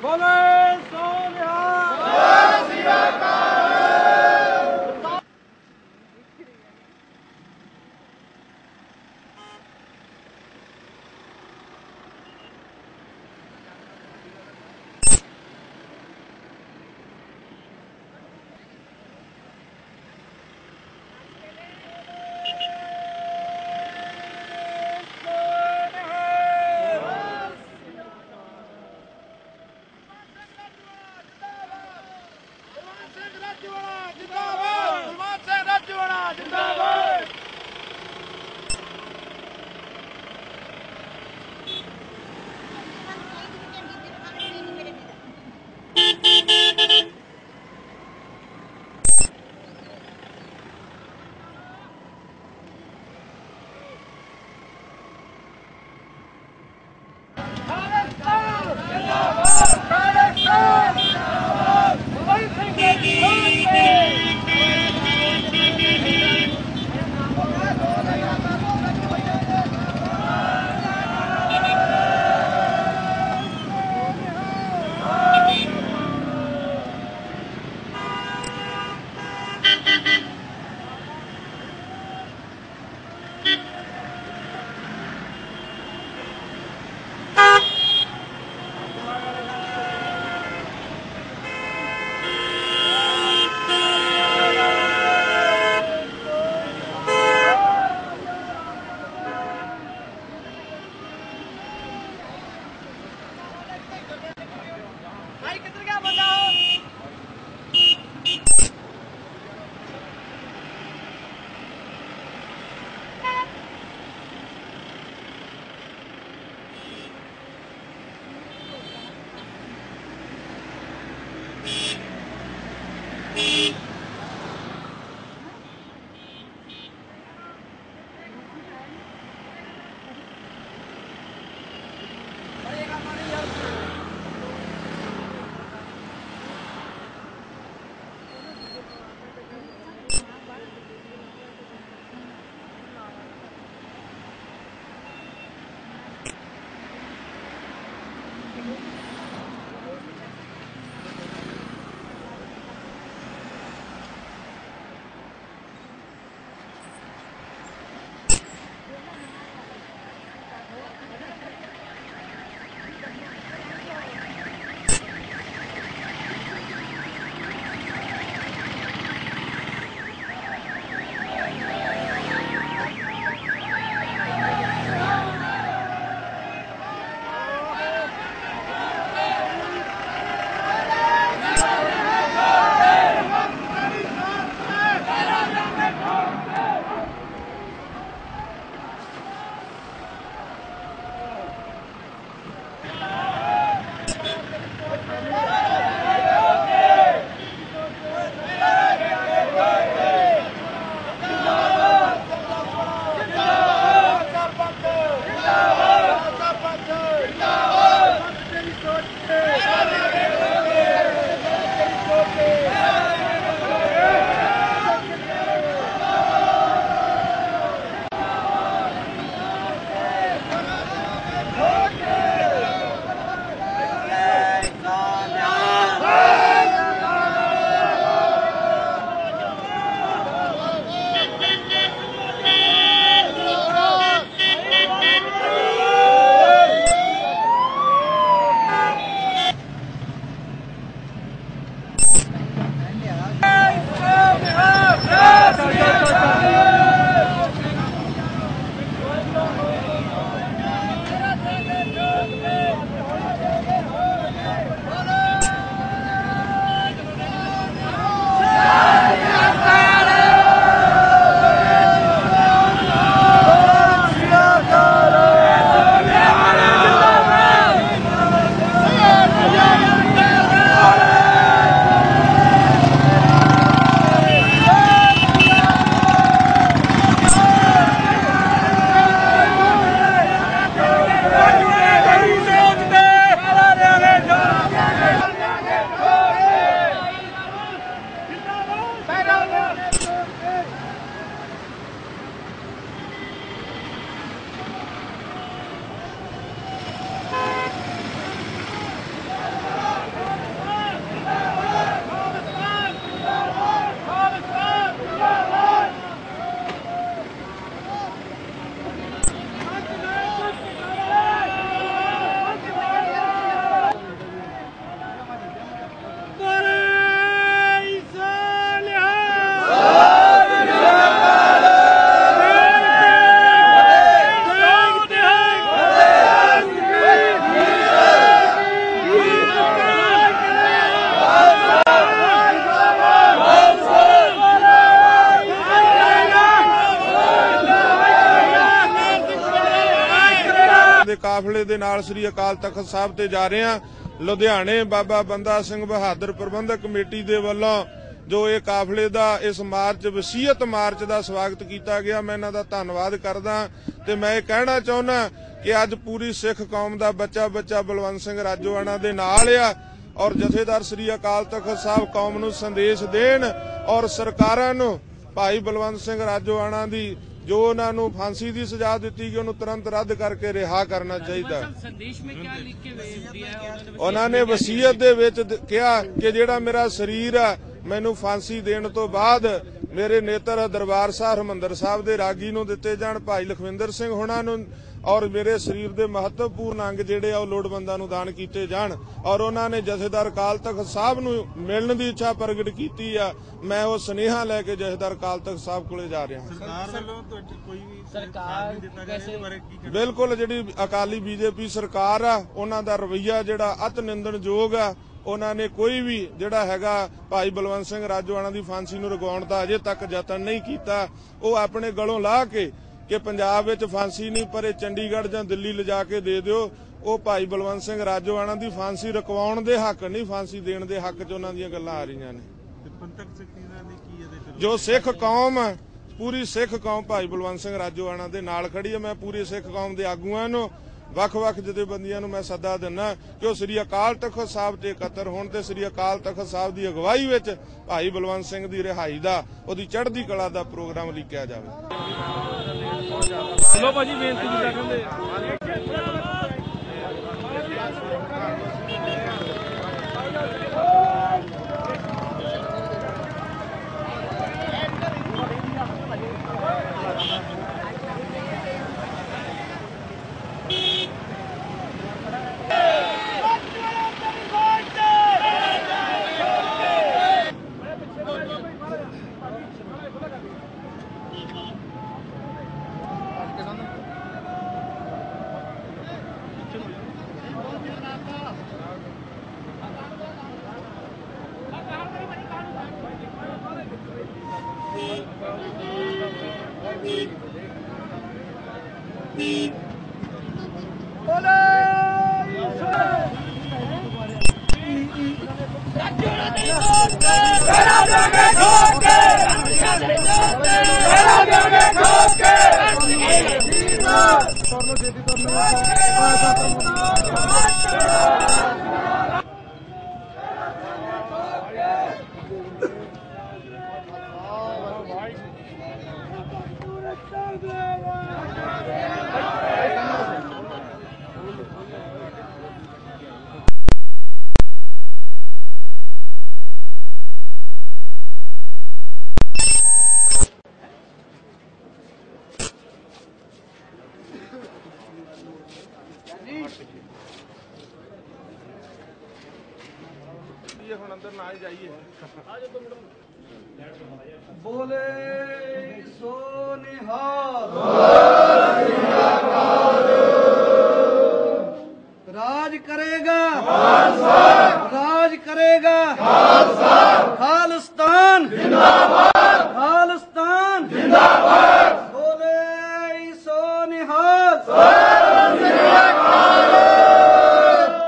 Speaker 2: बोले सो निहाल।
Speaker 1: ਕਾਫਲੇ ਦੇ ਨਾਲ ਸ੍ਰੀ ਅਕਾਲ ਤਖਤ ਸਾਹਿਬ ਤੇ ਜਾ ਰਹੇ ਹਾਂ। ਲੁਧਿਆਣੇ ਬਾਬਾ ਬੰਦਾ ਸਿੰਘ ਬਹਾਦਰ ਪ੍ਰਬੰਧਕ ਕਮੇਟੀ ਦੇ ਵੱਲੋਂ ਜੋ ਇਹ ਕਾਫਲੇ ਦਾ इस मार्च वसीयत मार्च का स्वागत किया गया, मैं इन्हां दा धन्नवाद करदा। ते मैं कहना चाहुंदा कि अज पूरी सिख कौम का बच्चा बच्चा बलवंत सिंह राजोआणा दे नाल आ और जथेदार श्री अकाल तख्त साहब कौम नूं संदेश देण और सरकारां नूं भाई बलवंत सिंह राजोआणा दी जो उन्होंने फांसी की सजा दी कि उन्होंने तुरंत रद्द करके रिहा करना चाहिए। उन्होंने वसीयत दे विच कहा कि जिहड़ा मेरा शरीर आ मैनू फांसी देने तो बाद मेरे नेत्र दरबार साहब हरमंदर साहब के रागी नूं दिते जाण, भाई लखविंदर सिंह होणां नूं और मेरे शरीर के महत्वपूर्ण अंग जिहड़े आ लोड़वंदां नूं दान कीते जाण। और उन्होंने जथेदार अकाल तख्त साहब नूं मिलण की इच्छा प्रगट की आ। मैं वो सुनेहा लैके जथेदार अकाल तख्त साहब कोले जा रहा। बिल्कुल जिहड़ी अकाली बीजेपी सरकार आ उन्हां दा रवैया जिहड़ा अत निंदणयोग आ। उन्होंने कोई भी जिहड़ा हैगा भाई बलवंत सिंह राजोआणा की फांसी नूं रुकाउण दा अजे तक यतन नहीं कीता। वो अपने गलों ला के कि पंजाब विच फांसी नहीं पर चंडीगढ़ जां दिल्ली लिजा के दे दिओ। वो भाई बलवंत सिंह राजोआणा की फांसी रुकवाउण दे हक नहीं, फांसी देण दे हक च उन्हां दीयां गल्लां आ रहीआं ने। जो सिख कौम पूरी सिख कौम भाई बलवंत सिंह राजोआणा दे नाल खड़ी है। मैं पूरी सिख कौम के आगूआं नूं ਵੱਖ-ਵੱਖ जथेबंदियां नूं मैं सदा दिना कि वो श्री अकाल तख्त साहब ते इकट्ठर होण ते श्री अकाल तख्त साहब की अगवाई विच भाई बलवंत सिंह की रिहाई दा उहदी चढ़दी कला दा प्रोग्राम लिखिया जावे। चलो भाजी बेनती हुण अंदर ना ही जाइए। बोले सो निहाल राज करेगा राज करेगा खालिस्तान जिंदाबाद खालिस्तान जिंदाबाद। बोले सो निहाल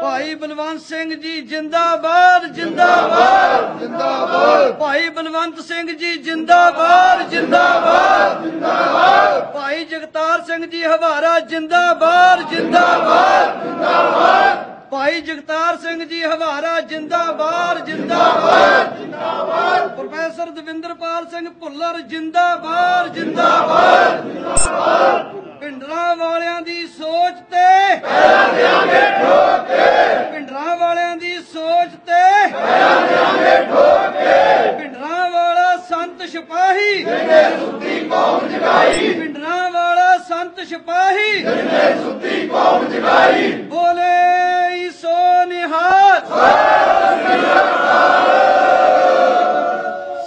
Speaker 1: भाई बलवंत सिंह जी जिंदाबाद जिंदाबाद जिंदाबाद। भाई बलवंत सिंह जी जिंदाबाद जिंदाबाद जिंदाबाद। भाई जगतार सिंह जी हवारा जिंदाबाद जिंदाबाद जिंदाबाद। भाई जगतार सिंह जी हवारा जिंदाबाद जिंदाबाद जिंदाबाद। प्रोफेसर दविंदरपाल सिंह भुल्लर जिंदाबाद जिंदाबाद जिंदाबाद। भिंडरां वालियां दी सोच ते पैरां देंगे ठोक के भिंडरां वालियां दी सोच ते पैरां देंगे ठोक के। भिंडरां वाला संत सिपाही जिन्ने सुत्ती कौम जगाई भिंडरां वाला संत सिपाही जिन्ने सुत्ती कौम जगाई। बोले सो निहाल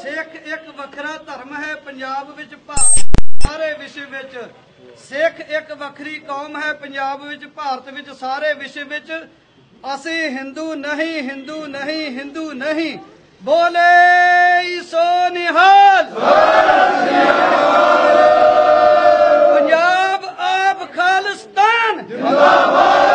Speaker 1: सिख एक वखरा धर्म है पंजाब विच सारे विश्व विच। सिख एक वखरी कौम है पंजाब विच भारत विच सारे विश्व विच। असी हिंदू नहीं हिंदू नहीं हिंदू नहीं। बोले सो निहाल पंजाब आप खालिस्तान जिंदाबाद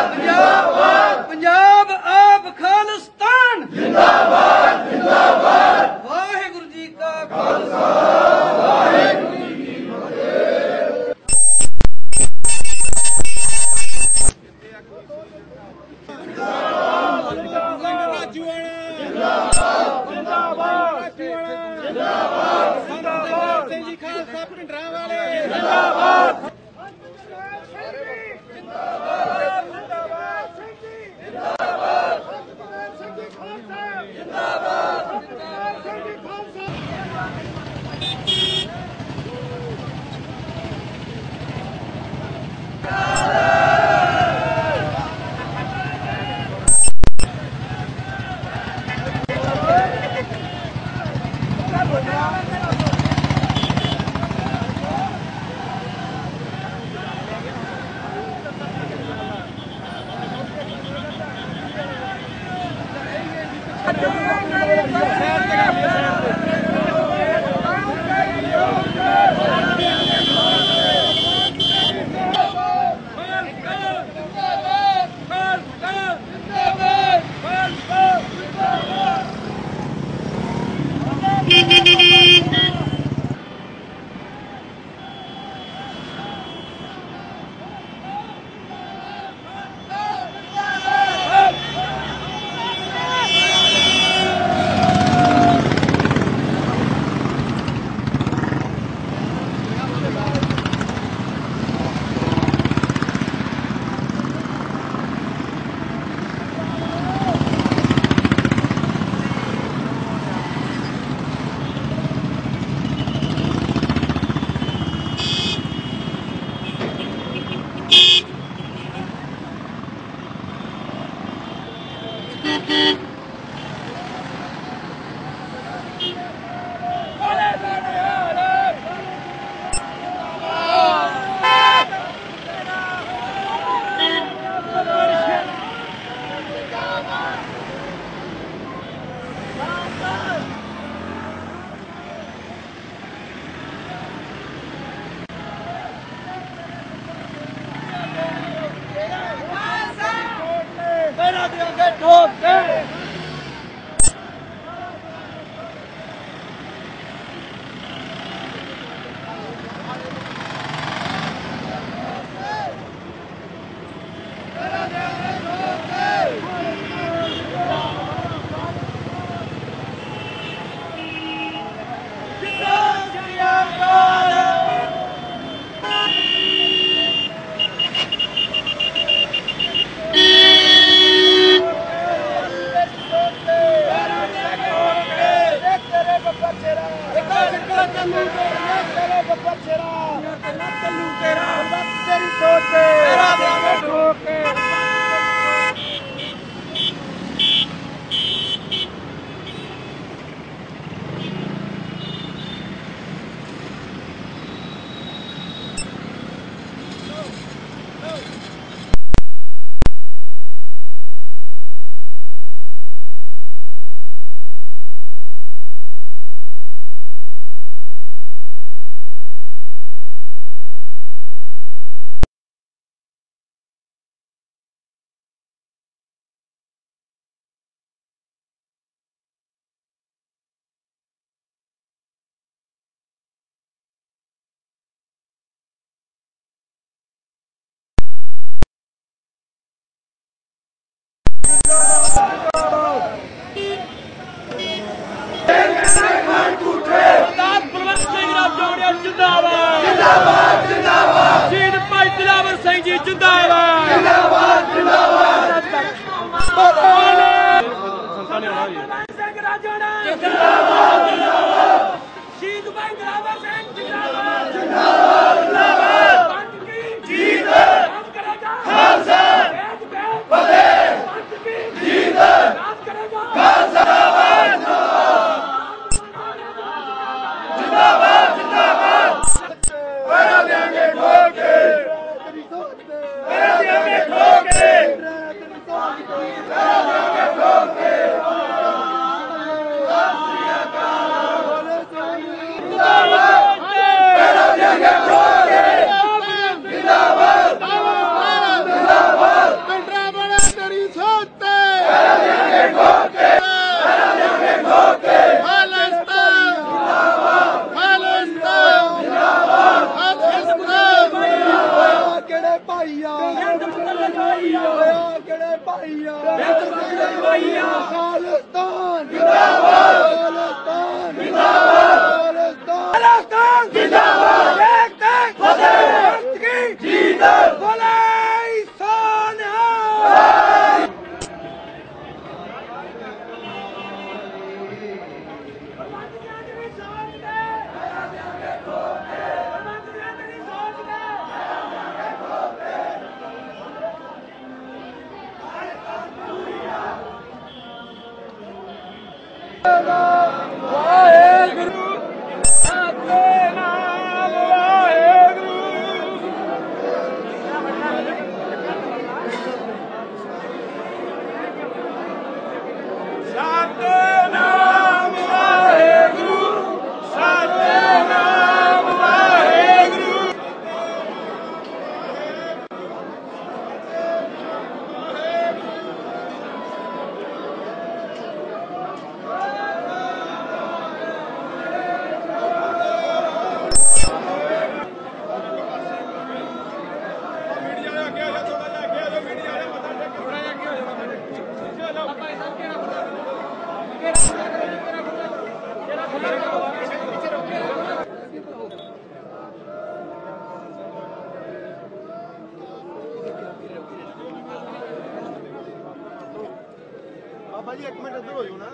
Speaker 2: बाबा जी एक मिनट इधर हो जाओ ना।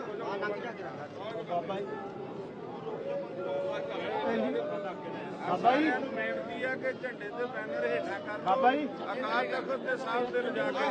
Speaker 2: बाबा जी बाबा जी बेनती है कि झंडे ते बैनर हेठा कर बाबा जी अकाल तख्त दे साहब ते लिजा के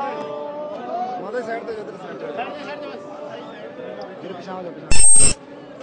Speaker 2: बाबा जी साइड पे इधर साइड पे पिछा हो जाओ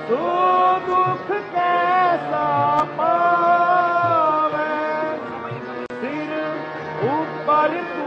Speaker 2: दुख कैसा पावे सिर ऊपर तू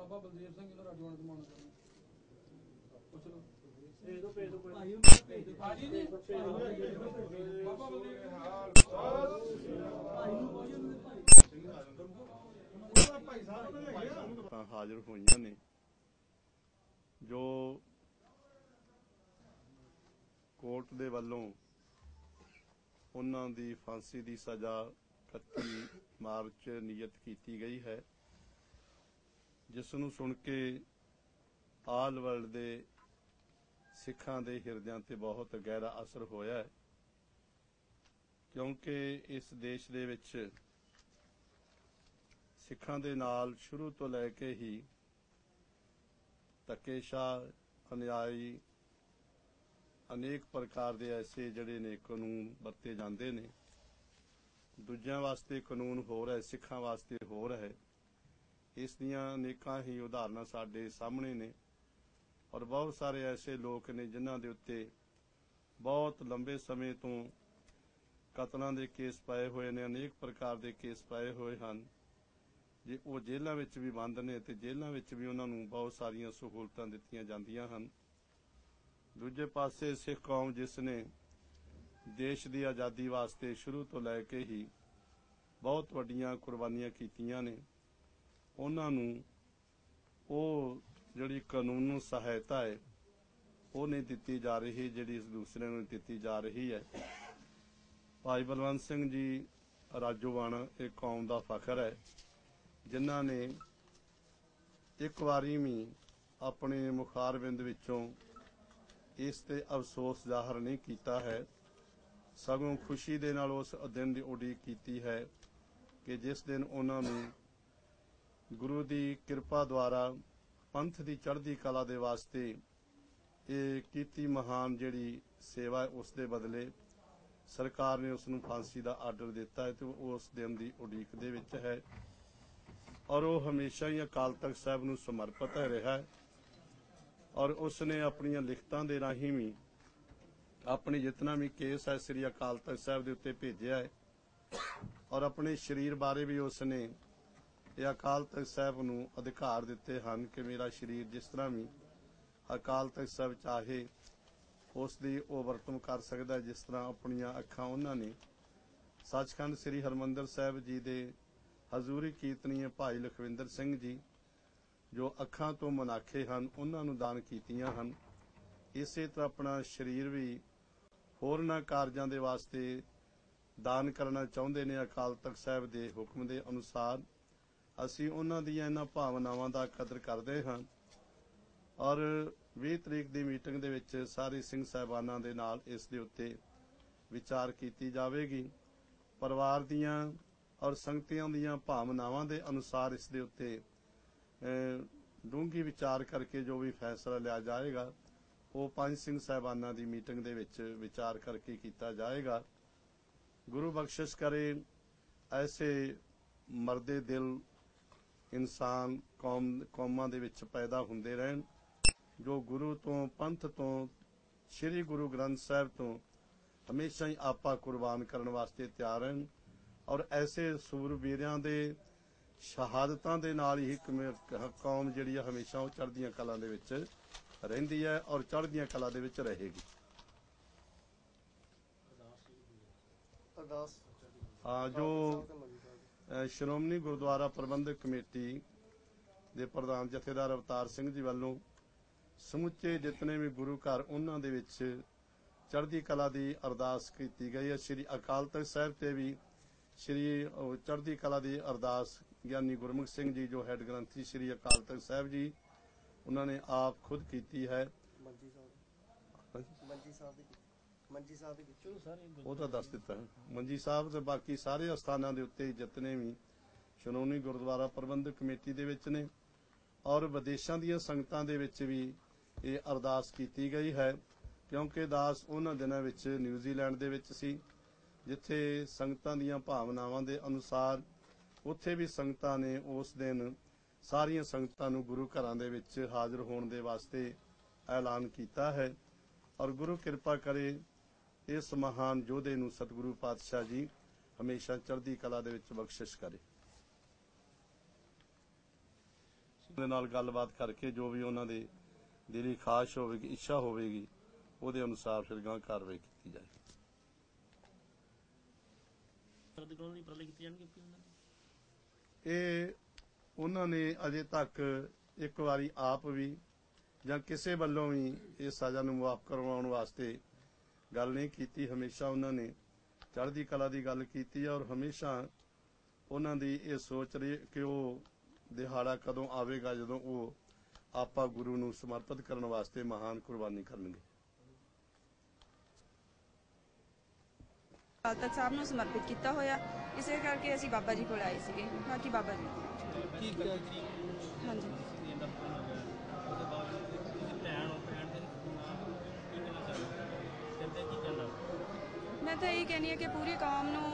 Speaker 3: ਬਾਬਾ ਬਲਦੇਵ ਸਿੰਘ ਇਹਨਾਂ ਰਾਜਵਾਨ ਤੋਂ ਮਾਣਾ ਚਾਹੁੰਦੇ ਪੁੱਛ ਲਓ ਭੇਜ ਦੋ ਭਾਜੀ ਨਹੀਂ ਬਾਬਾ ਬਲਦੇਵ
Speaker 4: ਤਾਂ ਹਾਜ਼ਰ ਹੋਈਆਂ ਨੇ ਜੋ ਕੋਰਟ ਦੇ ਵੱਲੋਂ ਉਹਨਾਂ ਦੀ ਫਾਂਸੀ ਦੀ ਸਜ਼ਾ 31 ਮਾਰਚ ਨਿਯਤ ਕੀਤੀ ਗਈ ਹੈ, ਜਿਸ ਨੂੰ ਸੁਣ ਕੇ ਆਲ ਵਰਲਡ ਦੇ ਸਿੱਖਾਂ ਦੇ ਹਿਰਦਿਆਂ ਤੇ ਬਹੁਤ ਗਹਿਰਾ ਅਸਰ ਹੋਇਆ ਹੈ, ਕਿਉਂਕਿ ਇਸ ਦੇਸ਼ ਦੇ ਵਿੱਚ ਸਿੱਖਾਂ ਦੇ ਨਾਲ ਸ਼ੁਰੂ ਤੋਂ ਲੈ ਕੇ ਹੀ ਧੱਕੇਸ਼ਾਹ, ਅਨਿਆਈ, ਅਨੇਕ ਪ੍ਰਕਾਰ ਦੇ ਐਸੇ ਜਿਹੜੇ ਨੇ ਕਾਨੂੰਨ ਵਰਤੇ ਜਾਂਦੇ ਨੇ। ਦੂਜਿਆਂ ਵਾਸਤੇ ਕਾਨੂੰਨ ਹੋਰ ਹੈ, ਸਿੱਖਾਂ ਵਾਸਤੇ ਹੋਰ ਹੈ। ਇਸ ਦੀਆਂ ਅਨੇਕਾਂ ਹੀ ਉਦਾਹਰਨਾਂ ਸਾਡੇ ਸਾਹਮਣੇ ਨੇ ਔਰ ਬਹੁਤ ਸਾਰੇ ਐਸੇ ਲੋਕ ਨੇ ਜਿਨ੍ਹਾਂ ਦੇ ਉੱਤੇ ਬਹੁਤ ਲੰਬੇ ਸਮੇਂ ਤੋਂ ਕਤਲਾਂ ਦੇ ਕੇਸ ਪਏ ਹੋਏ ਨੇ, ਅਨੇਕ ਪ੍ਰਕਾਰ ਦੇ ਕੇਸ ਪਏ ਹੋਏ ਹਨ। ਜੇ ਉਹ ਜੇਲ੍ਹਾਂ ਵਿੱਚ ਵੀ ਬੰਦ ਨੇ ਤੇ ਜੇਲ੍ਹਾਂ ਵਿੱਚ ਵੀ ਉਹਨਾਂ ਨੂੰ ਬਹੁਤ ਸਾਰੀਆਂ ਸਹੂਲਤਾਂ ਦਿੱਤੀਆਂ ਜਾਂਦੀਆਂ ਹਨ। ਦੂਜੇ ਪਾਸੇ ਸਿੱਖ ਕੌਮ ਜਿਸ ਨੇ ਦੇਸ਼ ਦੀ ਆਜ਼ਾਦੀ ਵਾਸਤੇ ਸ਼ੁਰੂ ਤੋਂ ਲੈ ਕੇ ਹੀ ਬਹੁਤ ਵੱਡੀਆਂ ਕੁਰਬਾਨੀਆਂ ਕੀਤੀਆਂ ਨੇ, ਉਹਨਾਂ ਨੂੰ ਉਹ ਜਿਹੜੀ ਕਾਨੂੰਨ ਸਹਾਇਤਾ ਹੈ ਉਹ ਨਹੀਂ ਦਿੱਤੀ ਜਾ ਰਹੀ, ਜਿਹੜੀ ਇਸ ਦੂਸਰੇ ਨੂੰ ਦਿੱਤੀ ਜਾ ਰਹੀ ਹੈ। ਭਾਈ ਬਲਵੰਤ ਸਿੰਘ ਜੀ ਰਾਜੋਵਾਣਾ ਇਹ ਕੌਮ ਦਾ ਫਖਰ ਹੈ, ਜਿਨ੍ਹਾਂ ਨੇ ਇੱਕ ਵਾਰੀ ਵੀ ਆਪਣੇ ਮੁਖਾਰਬਿੰਦ ਵਿੱਚੋਂ ਇਸ ਤੇ ਅਫਸੋਸ ਜ਼ਾਹਰ ਨਹੀਂ ਕੀਤਾ ਹੈ, ਸਗੋਂ ਖੁਸ਼ੀ ਦੇ ਨਾਲ ਉਸ ਦਿਨ ਦੀ ਉਡੀਕ ਕੀਤੀ ਹੈ ਕਿ ਜਿਸ ਦਿਨ ਉਹਨਾਂ ਨੂੰ ਗੁਰੂ ਦੀ ਕਿਰਪਾ ਦੁਆਰਾ ਪੰਥ ਦੀ ਚੜ੍ਹਦੀ ਕਲਾ ਦੇ ਵਾਸਤੇ ਇਹ ਕੀਤੀ ਮਹਾਨ ਜਿਹੜੀ ਸੇਵਾ ਉਸ ਦੇ ਬਦਲੇ ਸਰਕਾਰ ਨੇ ਉਸ ਨੂੰ ਫਾਂਸੀ ਦਾ ਆਰਡਰ ਦਿੱਤਾ ਹੈ ਤੇ ਉਹ ਉਸ ਦਿਨ ਦੀ ਉਡੀਕ ਦੇ ਵਿੱਚ ਹੈ ਔਰ ਉਹ ਹਮੇਸ਼ਾ ਹੀ ਅਕਾਲ ਤਖਤ ਸਾਹਿਬ ਨੂੰ ਸਮਰਪਿਤ ਰਿਹਾ ਹੈ ਔਰ ਉਸ ਨੇ ਆਪਣੀਆਂ ਲਿਖਤਾਂ ਦੇ ਰਾਹੀਂ ਵੀ ਆਪਣੀ ਜਿਤਨਾ ਵੀ ਕੇਸ ਹੈ ਸ੍ਰੀ ਅਕਾਲ ਤਖਤ ਸਾਹਿਬ ਦੇ ਉੱਤੇ ਭੇਜਿਆ ਹੈ ਔਰ ਆਪਣੇ ਸਰੀਰ ਬਾਰੇ ਵੀ ਉਸ ਨੇ ਇਹ ਅਕਾਲ ਤਖਤ ਸਾਹਿਬ ਨੂੰ ਅਧਿਕਾਰ ਦਿੱਤੇ ਹਨ ਕਿ ਮੇਰਾ ਸਰੀਰ ਜਿਸ ਤਰ੍ਹਾਂ ਵੀ ਅਕਾਲ ਤਖਤ ਸਾਹਿਬ ਚਾਹੇ ਉਸ ਦੀ ਉਹ ਵਰਤੋਂ ਕਰ ਸਕਦਾ, ਜਿਸ ਤਰ੍ਹਾਂ ਆਪਣੀਆਂ ਅੱਖਾਂ ਉਹਨਾਂ ਨੇ ਸੱਚਖੰਡ ਸ੍ਰੀ ਹਰਿਮੰਦਰ ਸਾਹਿਬ ਜੀ ਦੇ ਹਜ਼ੂਰੀ ਕੀਰਤਨੀਏ ਭਾਈ ਲਖਵਿੰਦਰ ਸਿੰਘ ਜੀ ਜੋ ਅੱਖਾਂ ਤੋਂ ਮਨਾਖੇ ਹਨ ਉਹਨਾਂ ਨੂੰ ਦਾਨ ਕੀਤੀਆਂ ਹਨ। ਇਸੇ ਤਰ੍ਹਾਂ ਆਪਣਾ ਸਰੀਰ ਵੀ ਹੋਰਨਾਂ ਕਾਰਜਾਂ ਦੇ ਵਾਸਤੇ ਦਾਨ ਕਰਨਾ ਚਾਹੁੰਦੇ ਨੇ। ਅਕਾਲ ਤਖਤ ਸਾਹਿਬ ਦੇ ਹੁਕਮ ਦੇ ਅਨੁਸਾਰ ਅਸੀਂ ਉਹਨਾਂ ਦੀਆਂ ਇਹਨਾਂ ਭਾਵਨਾਵਾਂ ਦਾ ਕਦਰ ਕਰਦੇ ਹਾਂ ਔਰ 20 ਤਰੀਕ ਦੀ ਮੀਟਿੰਗ ਦੇ ਵਿੱਚ ਸਾਰੇ ਸਿੰਘ ਸਾਹਿਬਾਨਾਂ ਦੇ ਨਾਲ ਇਸ ਦੇ ਉੱਤੇ ਵਿਚਾਰ ਕੀਤੀ ਜਾਵੇਗੀ। ਪਰਿਵਾਰ ਦੀਆਂ ਔਰ ਸੰਗਤਾਂ ਦੀਆਂ ਭਾਵਨਾਵਾਂ ਦੇ ਅਨੁਸਾਰ ਇਸ ਦੇ ਉੱਤੇ ਡੂੰਘੀ ਵਿਚਾਰ ਕਰਕੇ ਜੋ ਵੀ ਫੈਸਲਾ ਲਿਆ ਜਾਏਗਾ ਉਹ ਪੰਜ ਸਿੰਘ ਸਾਹਿਬਾਨਾਂ ਦੀ ਮੀਟਿੰਗ ਦੇ ਵਿੱਚ ਵਿਚਾਰ ਕਰਕੇ ਕੀਤਾ ਜਾਏਗਾ। ਗੁਰੂ ਬਖਸ਼ਿਸ਼ ਕਰੇ ਐਸੇ ਮਰਦੇ ਦਿਲ ਇਨਸਾਨ ਕੌਮਾਂ ਦੇ ਵਿੱਚ ਪੈਦਾ ਹੁੰਦੇ ਰਹਿਣ ਜੋ ਗੁਰੂ ਤੋਂ, ਪੰਥ ਤੋਂ, ਸ੍ਰੀ ਗੁਰੂ ਗ੍ਰੰਥ ਸਾਹਿਬ ਤੋਂ ਹਮੇਸ਼ਾ ਹੀ ਆਪਾ ਕੁਰਬਾਨ ਕਰਨ ਵਾਸਤੇ ਤਿਆਰ ਹਨ ਔਰ ਐਸੇ ਸੂਰਬੀਰਾਂ ਦੇ ਸ਼ਹਾਦਤਾਂ ਦੇ ਨਾਲ ਹੀ ਕੌਮ ਜਿਹੜੀ ਹੈ ਹਮੇਸ਼ਾ ਉਹ ਚੜ੍ਹਦੀਆਂ ਕਲਾਂ ਦੇ ਵਿੱਚ ਰਹਿੰਦੀ ਹੈ ਔਰ ਚੜ੍ਹਦੀਆਂ ਕਲਾਂ ਦੇ ਵਿੱਚ ਰਹੇਗੀ। ਜੋ ਸ਼੍ਰੋਮਣੀ ਗੁਰਦੁਆਰਾ ਪ੍ਰਬੰਧਕ ਕਮੇਟੀ ਦੇ ਪ੍ਰਧਾਨ ਜਥੇਦਾਰ ਅਵਤਾਰ ਸਿੰਘ ਜੀ ਵੱਲੋਂ ਸਮੁੱਚੇ ਜਿਤਨੇ ਵੀ ਗੁਰੂ ਘਰ ਉਹਨਾਂ ਦੇ ਵਿੱਚ ਚੜ੍ਹਦੀ ਕਲਾ ਦੀ ਅਰਦਾਸ ਕੀਤੀ ਗਈ ਹੈ। ਸ੍ਰੀ ਅਕਾਲ ਤਖਤ ਸਾਹਿਬ ਤੇ ਵੀ ਸ੍ਰੀ ਚੜ੍ਹਦੀ ਕਲਾ ਦੀ ਅਰਦਾਸ ਗਿਆਨੀ ਗੁਰਮੁਖ ਸਿੰਘ ਜੀ ਜੋ ਹੈੱਡ ਗ੍ਰੰਥੀ ਸ੍ਰੀ ਅਕਾਲ ਤਖਤ ਸਾਹਿਬ ਜੀ ਉਹਨਾਂ ਨੇ ਆਪ ਖੁਦ ਕੀਤੀ ਹੈ। ਉਹ ਤਾਂ ਦੱਸ ਦਿੱਤਾ ਮੰਜੀ ਸਾਹਿਬ ਤੇ ਬਾਕੀ ਸਾਰੇ ਅਸਥਾਨਾਂ ਦੇ ਉੱਤੇ ਜਿਤਨੇ ਵੀ ਸ਼੍ਰੋਮਣੀ ਗੁਰਦੁਆਰਾ ਪ੍ਰਬੰਧਕ ਕਮੇਟੀ ਦੇ ਵਿੱਚ ਨੇ ਔਰ ਵਿਦੇਸ਼ਾਂ ਦੀਆਂ ਸੰਗਤਾਂ ਦੇ ਵਿੱਚ ਵੀ ਇਹ ਅਰਦਾਸ ਕੀਤੀ ਗਈ ਹੈ, ਕਿਉਂਕਿ ਦਾਸ ਉਹਨਾਂ ਦਿਨਾਂ ਵਿੱਚ ਨਿਊਜ਼ੀਲੈਂਡ ਦੇ ਵਿੱਚ ਸੀ ਜਿੱਥੇ ਸੰਗਤਾਂ ਦੀਆਂ ਭਾਵਨਾਵਾਂ ਦੇ ਅਨੁਸਾਰ ਉੱਥੇ ਵੀ ਸੰਗਤਾਂ ਨੇ ਉਸ ਦਿਨ ਸਾਰੀਆਂ ਸੰਗਤਾਂ ਨੂੰ ਗੁਰੂ ਘਰਾਂ ਦੇ ਵਿੱਚ ਹਾਜ਼ਰ ਹੋਣ ਦੇ ਵਾਸਤੇ ਐਲਾਨ ਕੀਤਾ ਹੈ ਔਰ ਗੁਰੂ ਕਿਰਪਾ ਕਰੇ ਇਸ ਮਹਾਨ ਯੋਧੇ ਨੂੰ ਸਤਿਗੁਰੂ ਪਾਤਸ਼ਾਹ ਜੀ ਹਮੇਸ਼ਾ ਚੜ੍ਹਦੀ ਕਲਾ ਦੇ ਵਿੱਚ ਬਖਸ਼ਿਸ਼ ਕਰੇ। ਦੇ ਨਾਲ ਗੱਲਬਾਤ ਕਰਕੇ ਜੋ ਵੀ ਉਹਨਾਂ ਦੀ ਦਿਲੀ ਖਾਸ਼ ਹੋਵੇਗੀ, ਇੱਛਾ ਹੋਵੇਗੀ, ਉਹਦੇ ਅਨੁਸਾਰ ਫਿਰ ਗਾਂ ਕਾਰਵਾਈ ਕੀਤੀ ਜਾਏਗੀ। ਇਹ ਉਹਨਾਂ ਨੇ ਅਜੇ ਤੱਕ ਇੱਕ ਵਾਰੀ ਆਪ ਵੀ ਜਾਂ ਕਿਸੇ ਵੱਲੋਂ ਵੀ ਇਸ ਸਜ਼ਾ ਨੂੰ ਮੁਆਫ ਕਰਵਾਉਣ ਵਾਸਤੇ ਗੱਲ ਨਹੀਂ ਕੀਤੀ। ਹਮੇਸ਼ਾ ਉਹਨਾਂ ਨੇ ਚੜ੍ਹਦੀ ਕਲਾ ਦੀ ਗੱਲ ਕੀਤੀ ਔਰ ਹਮੇਸ਼ਾ ਉਹਨਾਂ ਦੀ ਇਹ ਸੋਚ ਰਹੀ ਕਿ ਉਹ ਦਿਹਾੜਾ ਕਦੋਂ ਆਵੇਗਾ ਜਦੋਂ ਉਹ ਆਪਾ ਗੁਰੂ ਨੂੰ ਸਮਰਪਿਤ ਕਰਨ ਵਾਸਤੇ ਮਹਾਨ ਕੁਰਬਾਨੀ ਕਰਨਗੇ।
Speaker 5: ਅਕਾਲ ਤਖਤ ਸਾਹਿਬ ਨੂੰ ਸਮਰਪਿਤ ਕੀਤਾ ਹੋਇਆ, ਇਸੇ ਕਰਕੇ ਅਸੀਂ ਬਾਬਾ ਜੀ ਕੋਲ ਆਏ ਸੀਗੇ। ਬਾਕੀ ਬਾਬਾ ਜੀ ਹਾਂਜੀ मैं तो यही कहनी है कि पूरी कौम नूं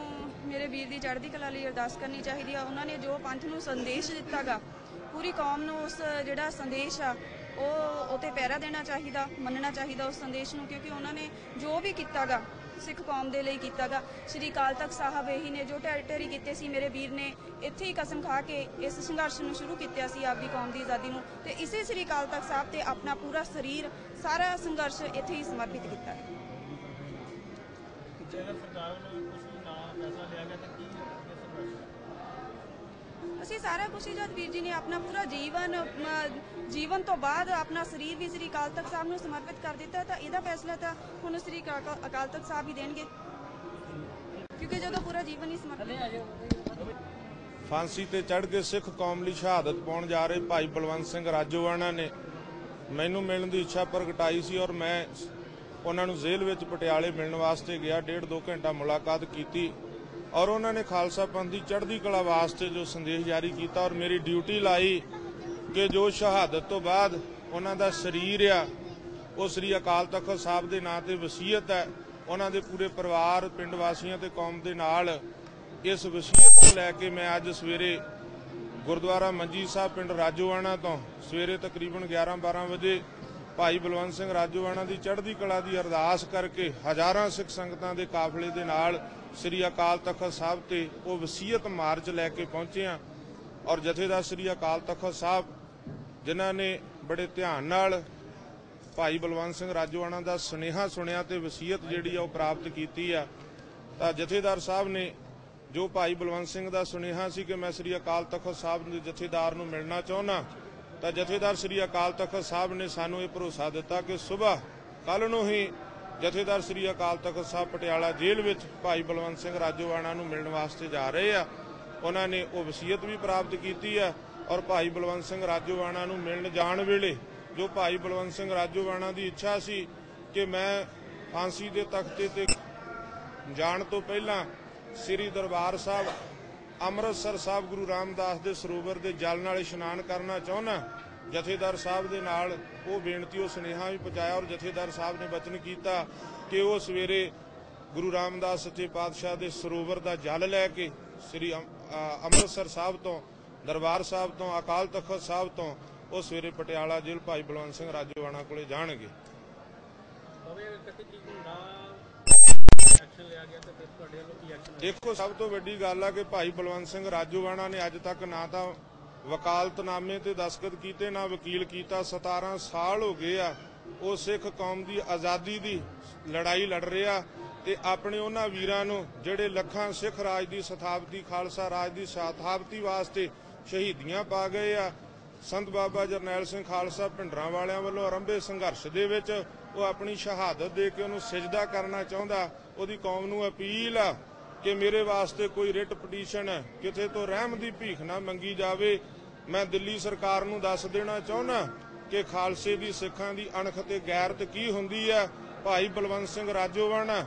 Speaker 5: मेरे वीर दी चढ़दी कला लई अरदास करनी चाहिए। उन्होंने जो पंथ नूं संदेश दिता गा, पूरी कौम नूं उस जिहड़ा संदेश आ ਉਹ ਤੇ ਪਹਿਰਾ देना चाहिए, ਮੰਨਣਾ चाहिए उस संदेश नूं, क्योंकि उन्होंने जो भी किया गा सिख कौम के लिए किया गा। श्री अकाल तख्त साहब यही ने जो ढेरी कीते सी, मेरे वीर ने इत्थे ही कसम खा के इस संघर्ष नूं शुरू किया सी आपदी कौम की आज़ादी नूं, ते इसे श्री अकाल तख्त साहब ते अपना पूरा शरीर सारा संघर्ष इत्थे ही समर्पित किया है। ਅਸੀਂ ਸਾਰਾ ਕੁਝ ਜਦ ਵੀਰ ਜੀ ਨੇ ਆਪਣਾ ਪੂਰਾ ਜੀਵਨ ਤੋਂ ਬਾਅਦ ਆਪਣਾ ਸਰੀਰ ਵੀ ਸ੍ਰੀ ਅਕਾਲ ਤਖਤ ਸਾਹਿਬ ਨੂੰ ਸਮਰਪਿਤ ਕਰ ਦਿੱਤਾ, ਤਾਂ ਇਹਦਾ ਫੈਸਲਾ ਤਾਂ ਹੁਣ ਸ੍ਰੀ ਅਕਾਲ ਤਖਤ ਸਾਹਿਬ ਹੀ ਦੇਣਗੇ, ਕਿਉਂਕਿ ਜਦੋਂ ਪੂਰਾ ਜੀਵਨ ਹੀ ਸਮਰਪਿਤ।
Speaker 1: ਫਾਂਸੀ ਤੇ ਚੜ੍ਹ ਕੇ ਸਿੱਖ ਕੌਮ ਲਈ ਸ਼ਹਾਦਤ ਪਾਉਣ ਜਾ ਰਹੇ ਭਾਈ ਬਲਵੰਤ ਸਿੰਘ ਰਾਜੋਆਣਾ ਨੇ ਮੈਨੂੰ ਮਿਲਣ ਦੀ ਇੱਛਾ ਪ੍ਰਗਟਾਈ ਸੀ ਔਰ ਮੈਂ ਉਹਨਾਂ ਨੂੰ ਜੇਲ੍ਹ ਵਿੱਚ ਪਟਿਆਲੇ ਮਿਲਣ ਵਾਸਤੇ ਗਿਆ। 1.5-2 ਘੰਟਾ ਮੁਲਾਕਾਤ ਕੀਤੀ और उन्होंने खालसा पंथ की चढ़दी कला वास्ते जो संदेश जारी किया और मेरी ड्यूटी लाई कि जो शहादत तो बाद उन्होंने शरीर आ वो श्री अकाल तख्त साहब के नाम से वसीयत है, उन्होंने पूरे परिवार पिंड वासियों ते कौम के नाल इस वसीयत को लैके मैं अज सवेरे गुरुद्वारा मंजी साहब पिंड राजोआणा तो सवेरे तकरीबन 11-12 बजे भाई बलवंत सिंह राजोआणा की चढ़दी कला की अरदास करके हज़ारां सिख संगतां दे काफले दे नाल श्री अकाल तख्त साहब ते वो वसीयत मार्च लैके पहुंचे हैं। और जथेदार श्री अकाल तख्त साहब जिन्हां ने बड़े ध्यान नाल भाई बलवंत सिंह राजोआणा का सुनेहा सुनिया ते वसीयत जिहड़ी आ प्राप्त कीती आ, तां जथेदार साहब ने जो भाई बलवंत सिंह का सुनेहा सी कि मैं श्री अकाल तख्त साहब के जथेदार नूं मिलना चाहुंदा, तां जथेदार श्री अकाल तख्त साहब ने सानूं ये भरोसा दिता कि सुबह कल नूं ही जथेदार श्री अकाल तख्त साहब पटियाला जेल विच भाई बलवंत सिंह राजोआणा नूं मिलण वास्ते जा रहे आ। उन्होंने वो वसीयत भी प्राप्त की है और भाई बलवंत सिंह राजोआणा नूं मिलण जाण वेले जो भाई बलवंत सिंह राजोआणा की इच्छा सी कि मैं फांसी के तख्ते ते जाण तो पहला श्री दरबार साहब अमृतसर साहब गुरु रामदास के सरोवर के जल नाल इशनान करना चाहुंदा, जथेदार साहब के नाल वो बेनती वो सुनेहा भी पहुंचाया और जथेदार साहब ने वचन किया कि वो सवेरे गुरु रामदास सच्चे पातशाह के सरोवर का जल लैके श्री अमृतसर साहब तो दरबार साहब तो अकाल तख्त साहब तो वो सवेरे पटियाला जेल भाई बलवंत सिंह राजोआणा कोले जाणगे। देखो सब तो वड्डी गल है कि भाई बलवंत सिंह राजोआणा ने अज तक ना तो वकालतनामे ते दस्तखत कीते ना वकील किया। 17 साल हो गए आ वो सिख कौम की आज़ादी की लड़ाई लड़ रहा ते अपने उन्हां वीरां नूं जिहड़े लखां सिख राज की स्थापती खालसा राज की स्थापती वास्ते शहीदियां पा गए आ। संत बाबा जरनैल सिंह खालसा भिंडरां वालियां वल्लों आरंभे संघर्ष दे विच वो अपनी शहादत दे के उन्होंने सिजदा करना चाहुंदा। उहदी कौम नूं अपील आ कि मेरे वास्ते कोई रिट पटीशन किते तो रहम दी भीख ना मंगी जावे। मैं दिल्ली सरकार नूं दस देना चाहुंदा कि खालसे दी सिखां दी अणख ते गैरत की हुंदी है। भाई बलवंत सिंह राजोआणा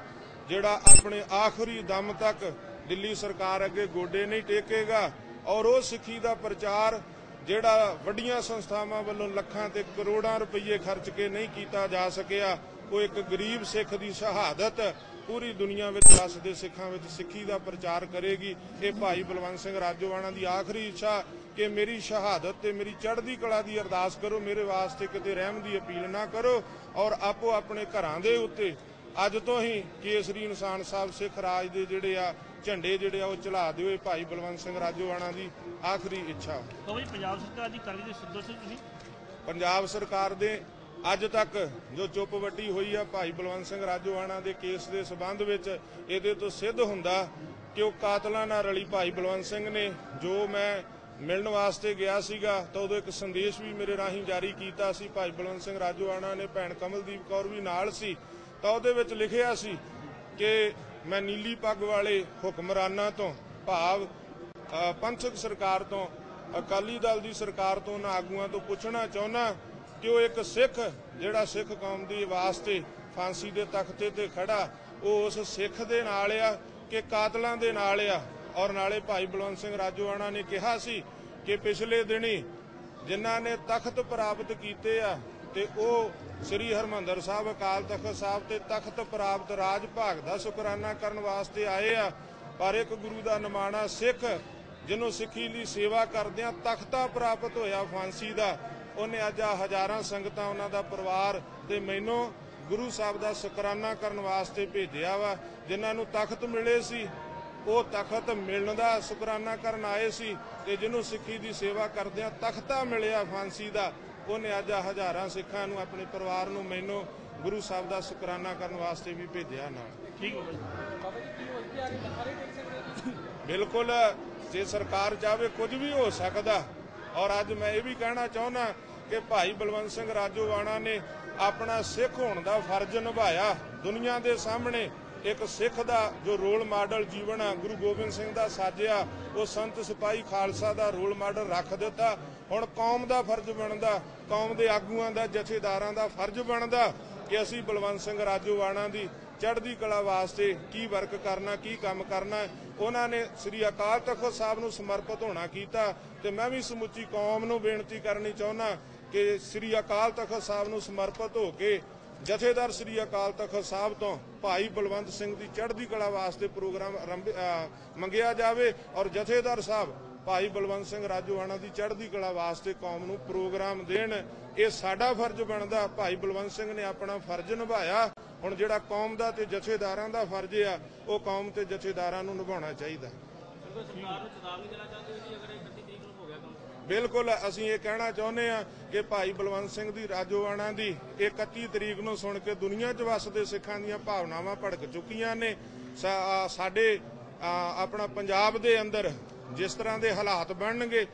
Speaker 1: जिहड़ा अपने आखिरी दम तक दिल्ली सरकार अगे गोडे नहीं टेकेगा और वो सिखी दा प्रचार जिहड़ा वड्डियां संस्थावां वल्लों लखां ते करोड़ां रुपये खर्च के नहीं कीता जा सकिया, वो एक गरीब सिख दी शहादत पूरी दुनिया विच वसदे सिखां विच सिखी दा प्रचार करेगी। ये भाई बलवंत सिंह राजोआणा दी आखिरी इच्छा कि मेरी शहादत ते मेरी चढ़दी कला दी अरदास करो, मेरे वास्ते किते रहम दी अपील ना करो और आपो अपने घरां दे उत्ते अज तो ही केसरी इंसान साहब सिख राज दे जिहड़े आ ਝੰਡੇ ਜਿਹੜੇ ਆ ਉਹ ਚਲਾ ਦਿਓ। ਇਹ ਭਾਈ ਬਲਵੰਤ ਸਿੰਘ ਰਾਜੋਆਣਾ ਦੀ ਆਖਰੀ ਇੱਛਾ।
Speaker 6: ਤਾਂ ਬਈ ਪੰਜਾਬ ਸਰਕਾਰ ਦੀ ਕਾਰਜ ਦੇ ਸੰਤੁਸ਼ਟ ਤੁਸੀਂ?
Speaker 1: ਪੰਜਾਬ ਸਰਕਾਰ ਦੇ ਅੱਜ ਤੱਕ ਜੋ ਚੁੱਪ ਵੱਟੀ ਹੋਈ ਆ ਭਾਈ ਬਲਵੰਤ ਸਿੰਘ ਰਾਜੋਆਣਾ ਦੇ ਕੇਸ ਦੇ ਸਬੰਧ ਵਿੱਚ, ਇਹਦੇ ਤੋਂ ਸਿੱਧ ਹੁੰਦਾ ਕਿ ਉਹ ਕਾਤਲਾਂ ਨਾਲ ਰਲੀ ਭਾਈ ਬਲਵੰਤ ਸਿੰਘ ਨੇ। ਜੋ ਮੈਂ ਮਿਲਣ ਵਾਸਤੇ ਗਿਆ ਸੀਗਾ ਤਾਂ ਉਦੋਂ ਇੱਕ ਸੰਦੇਸ਼ ਵੀ ਮੇਰੇ ਰਾਹੀਂ ਜਾਰੀ ਕੀਤਾ ਸੀ। ਭਾਈ ਬਲਵੰਤ ਸਿੰਘ ਰਾਜੋਆਣਾ ਨੇ, ਭੈਣ ਕਮਲਦੀਪ ਕੌਰ ਵੀ ਨਾਲ ਸੀ, ਤਾਂ ਉਹਦੇ ਵਿੱਚ ਲਿਖਿਆ ਸੀ ਕਿ ਮੈਂ ਨੀਲੀ ਪੱਗ ਵਾਲੇ ਹੁਕਮਰਾਨਾਂ ਤੋਂ, ਭਾਵ ਪੰਥਕ ਸਰਕਾਰ ਤੋਂ, ਅਕਾਲੀ ਦਲ ਦੀ ਸਰਕਾਰ ਤੋਂ, ਉਹਨਾਂ ਆਗੂਆਂ ਤੋਂ ਪੁੱਛਣਾ ਚਾਹੁੰਦਾ ਕਿ ਉਹ ਇੱਕ ਸਿੱਖ ਜਿਹੜਾ ਸਿੱਖ ਕੌਮ ਦੀ ਵਾਸਤੇ ਫਾਂਸੀ ਦੇ ਤਖਤੇ ਤੇ ਖੜਾ, ਉਹ ਉਸ ਸਿੱਖ ਦੇ ਨਾਲ ਆ ਕਿ ਕਾਤਲਾਂ ਦੇ ਨਾਲ ਆ। ਔਰ ਨਾਲੇ ਭਾਈ ਬਲਵੰਤ ਸਿੰਘ ਰਾਜੋਆਣਾ ਨੇ ਕਿਹਾ ਸੀ ਕਿ ਪਿਛਲੇ ਦਿਨੀ ਜਿਨ੍ਹਾਂ ਨੇ ਤਖਤ ਪ੍ਰਾਪਤ ਕੀਤੇ ਆ ਤੇ ਉਹ ਸ੍ਰੀ ਹਰਿਮੰਦਰ ਸਾਹਿਬ ਅਕਾਲ ਤਖਤ ਸਾਹਿਬ ਤੇ ਤਖਤ ਪ੍ਰਾਪਤ ਰਾਜ ਭਾਗ ਦਾ ਸ਼ੁਕਰਾਨਾ ਕਰਨ ਵਾਸਤੇ ਆਏ ਆ। ਪਰ ਇੱਕ ਗੁਰੂ ਦਾ ਨਿਮਾਣਾ ਸਿੱਖ ਜਿਹਨੂੰ ਸਿੱਖੀ ਲਈ ਸੇਵਾ ਕਰਦਿਆਂ ਤਖਤਾ ਪ੍ਰਾਪਤ ਹੋਇਆ ਫਾਂਸੀ ਦਾ, ਉਹਨੇ ਅੱਜ ਹਜ਼ਾਰਾਂ ਸੰਗਤਾਂ, ਉਹਨਾਂ ਦਾ ਪਰਿਵਾਰ ਤੇ ਮੈਨੂੰ ਗੁਰੂ ਸਾਹਿਬ ਦਾ ਸ਼ੁਕਰਾਨਾ ਕਰਨ ਵਾਸਤੇ ਭੇਜਿਆ ਵਾ। ਜਿਨ੍ਹਾਂ ਨੂੰ ਤਖਤ ਮਿਲੇ ਸੀ ਉਹ ਤਖਤ ਮਿਲਣ ਦਾ ਸ਼ੁਕਰਾਨਾ ਕਰਨ ਆਏ ਸੀ, ਤੇ ਜਿਹਨੂੰ ਸਿੱਖੀ ਦੀ ਸੇਵਾ ਕਰਦਿਆਂ ਤਖਤਾ ਮਿਲਿਆ ਫਾਂਸੀ ਦਾ, ਉਹਨੇ ਅੱਜ ਹਜ਼ਾਰਾਂ ਸਿੱਖਾਂ ਨੂੰ, ਆਪਣੇ ਪਰਿਵਾਰ ਨੂੰ, ਮੈਨੂੰ ਗੁਰੂ ਸਾਹਿਬ ਦਾ ਸ਼ੁਕਰਾਨਾ ਕਰਨ ਵਾਸਤੇ ਵੀ ਭੇਜਿਆ ਨਾਲ।
Speaker 6: ਠੀਕ ਹੋ
Speaker 1: ਬਿਲਕੁਲ, ਜੇ ਸਰਕਾਰ ਚਾਹਵੇ ਕੁਝ ਵੀ ਹੋ ਸਕਦਾ। ਔਰ ਅੱਜ ਮੈਂ ਇਹ ਵੀ ਕਹਿਣਾ ਚਾਹੁੰਦਾ ਕਿ ਭਾਈ ਬਲਵੰਤ ਸਿੰਘ ਰਾਜੋਆਣਾ ਨੇ ਆਪਣਾ ਸਿੱਖ ਹੋਣ ਦਾ ਫਰਜ਼ ਨਿਭਾਇਆ। ਦੁਨੀਆ ਦੇ ਸਾਹਮਣੇ ਇੱਕ ਸਿੱਖ ਦਾ ਜੋ ਰੋਲ ਮਾਡਲ ਜੀਵਨ ਆ, ਗੁਰੂ ਗੋਬਿੰਦ ਸਿੰਘ ਦਾ ਸਾਜਿਆ, ਉਹ ਸੰਤ ਸਿਪਾਹੀ ਖਾਲਸਾ ਦਾ ਰੋਲ ਮਾਡਲ ਰੱਖ ਦਿੱਤਾ। ਹੁਣ ਕੌਮ ਦਾ ਫਰਜ਼ ਬਣਦਾ, ਕੌਮ ਦੇ ਆਗੂਆਂ ਦਾ, ਜਥੇਦਾਰਾਂ ਦਾ ਫਰਜ਼ ਬਣਦਾ ਕਿ ਅਸੀਂ ਬਲਵੰਤ ਸਿੰਘ ਰਾਜੋਆਣਾ ਦੀ ਚੜ੍ਹਦੀ ਕਲਾ ਵਾਸਤੇ ਕੀ ਵਰਕ ਕਰਨਾ, ਕੀ ਕੰਮ ਕਰਨਾ। ਉਹਨਾਂ ਨੇ ਸ੍ਰੀ ਅਕਾਲ ਤਖਤ ਸਾਹਿਬ ਨੂੰ ਸਮਰਪਿਤ ਹੋਣਾ ਕੀਤਾ, ਤੇ ਮੈਂ ਵੀ ਸਮੁੱਚੀ ਕੌਮ ਨੂੰ ਬੇਨਤੀ ਕਰਨੀ ਚਾਹੁੰਦਾ ਕਿ ਸ੍ਰੀ ਅਕਾਲ ਤਖਤ ਸਾਹਿਬ ਨੂੰ ਸਮਰਪਿਤ ਹੋ ਕੇ ਜਥੇਦਾਰ ਸ੍ਰੀ ਅਕਾਲ ਤਖਤ ਸਾਹਿਬ ਤੋਂ ਭਾਈ ਬਲਵੰਤ ਸਿੰਘ ਦੀ ਚੜ੍ਹਦੀ ਕਲਾ ਵਾਸਤੇ ਪ੍ਰੋਗਰਾਮ ਮੰਗਿਆ ਜਾਵੇ, ਔਰ ਜਥੇਦਾਰ ਸਾਹਿਬ ਭਾਈ ਬਲਵੰਤ ਸਿੰਘ ਰਾਜੋਆਣਾ ਦੀ ਚੜ੍ਹਦੀ ਕਲਾ ਵਾਸਤੇ ਕੌਮ ਨੂੰ ਪ੍ਰੋਗਰਾਮ ਦੇਣ। ਇਹ ਸਾਡਾ ਫਰਜ਼ ਬਣਦਾ। ਭਾਈ ਬਲਵੰਤ ਸਿੰਘ ਨੇ ਆਪਣਾ ਫਰਜ਼ ਨਿਭਾਇਆ। ਹੁਣ ਜਿਹੜਾ ਕੌਮ ਦਾ ਤੇ ਜਥੇਦਾਰਾਂ ਦਾ ਫਰਜ਼ ਆ, ਉਹ ਕੌਮ ਤੇ ਜਥੇਦਾਰਾਂ ਨੂੰ ਨਿਭਾਉਣਾ ਚਾਹੀਦਾ। ਬਿਲਕੁਲ, ਅਸੀਂ ਇਹ ਕਹਿਣਾ ਚਾਹੁੰਦੇ ਆ ਕਿ ਭਾਈ ਬਲਵੰਤ ਸਿੰਘ ਦੀ ਰਾਜੋਆਣਾ ਦੀ 31 ਤਰੀਕ ਨੂੰ ਸੁਣ ਕੇ ਦੁਨੀਆ 'ਚ ਵਸਦੇ ਸਿੱਖਾਂ ਦੀਆਂ ਭਾਵਨਾਵਾਂ ਭੜਕ ਚੁੱਕੀਆਂ ਨੇ। ਸਾਡੇ ਆਪਣਾ ਪੰਜਾਬ ਦੇ ਅੰਦਰ ਜਿਸ ਤਰ੍ਹਾਂ ਦੇ ਹਾਲਾਤ ਬਣਨਗੇ,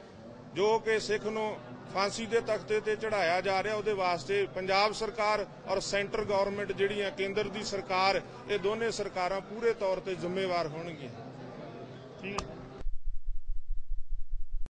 Speaker 1: ਜੋ ਕਿ ਸਿੱਖ ਨੂੰ ਫਾਂਸੀ ਦੇ ਤਖਤੇ ਤੇ ਚੜਾਇਆ ਜਾ ਰਿਹਾ, ਉਹਦੇ ਵਾਸਤੇ ਪੰਜਾਬ ਸਰਕਾਰ ਔਰ ਸੈਂਟਰ ਗਵਰਨਮੈਂਟ ਜਿਹੜੀਆਂ ਕੇਂਦਰ ਦੀ ਸਰਕਾਰ, ਇਹ ਦੋਨੇ ਸਰਕਾਰਾਂ ਪੂਰੇ ਤੌਰ ਤੇ ਜ਼ਿੰਮੇਵਾਰ ਹੋਣਗੀਆਂ।
Speaker 6: ਠੀਕ ਹੈ।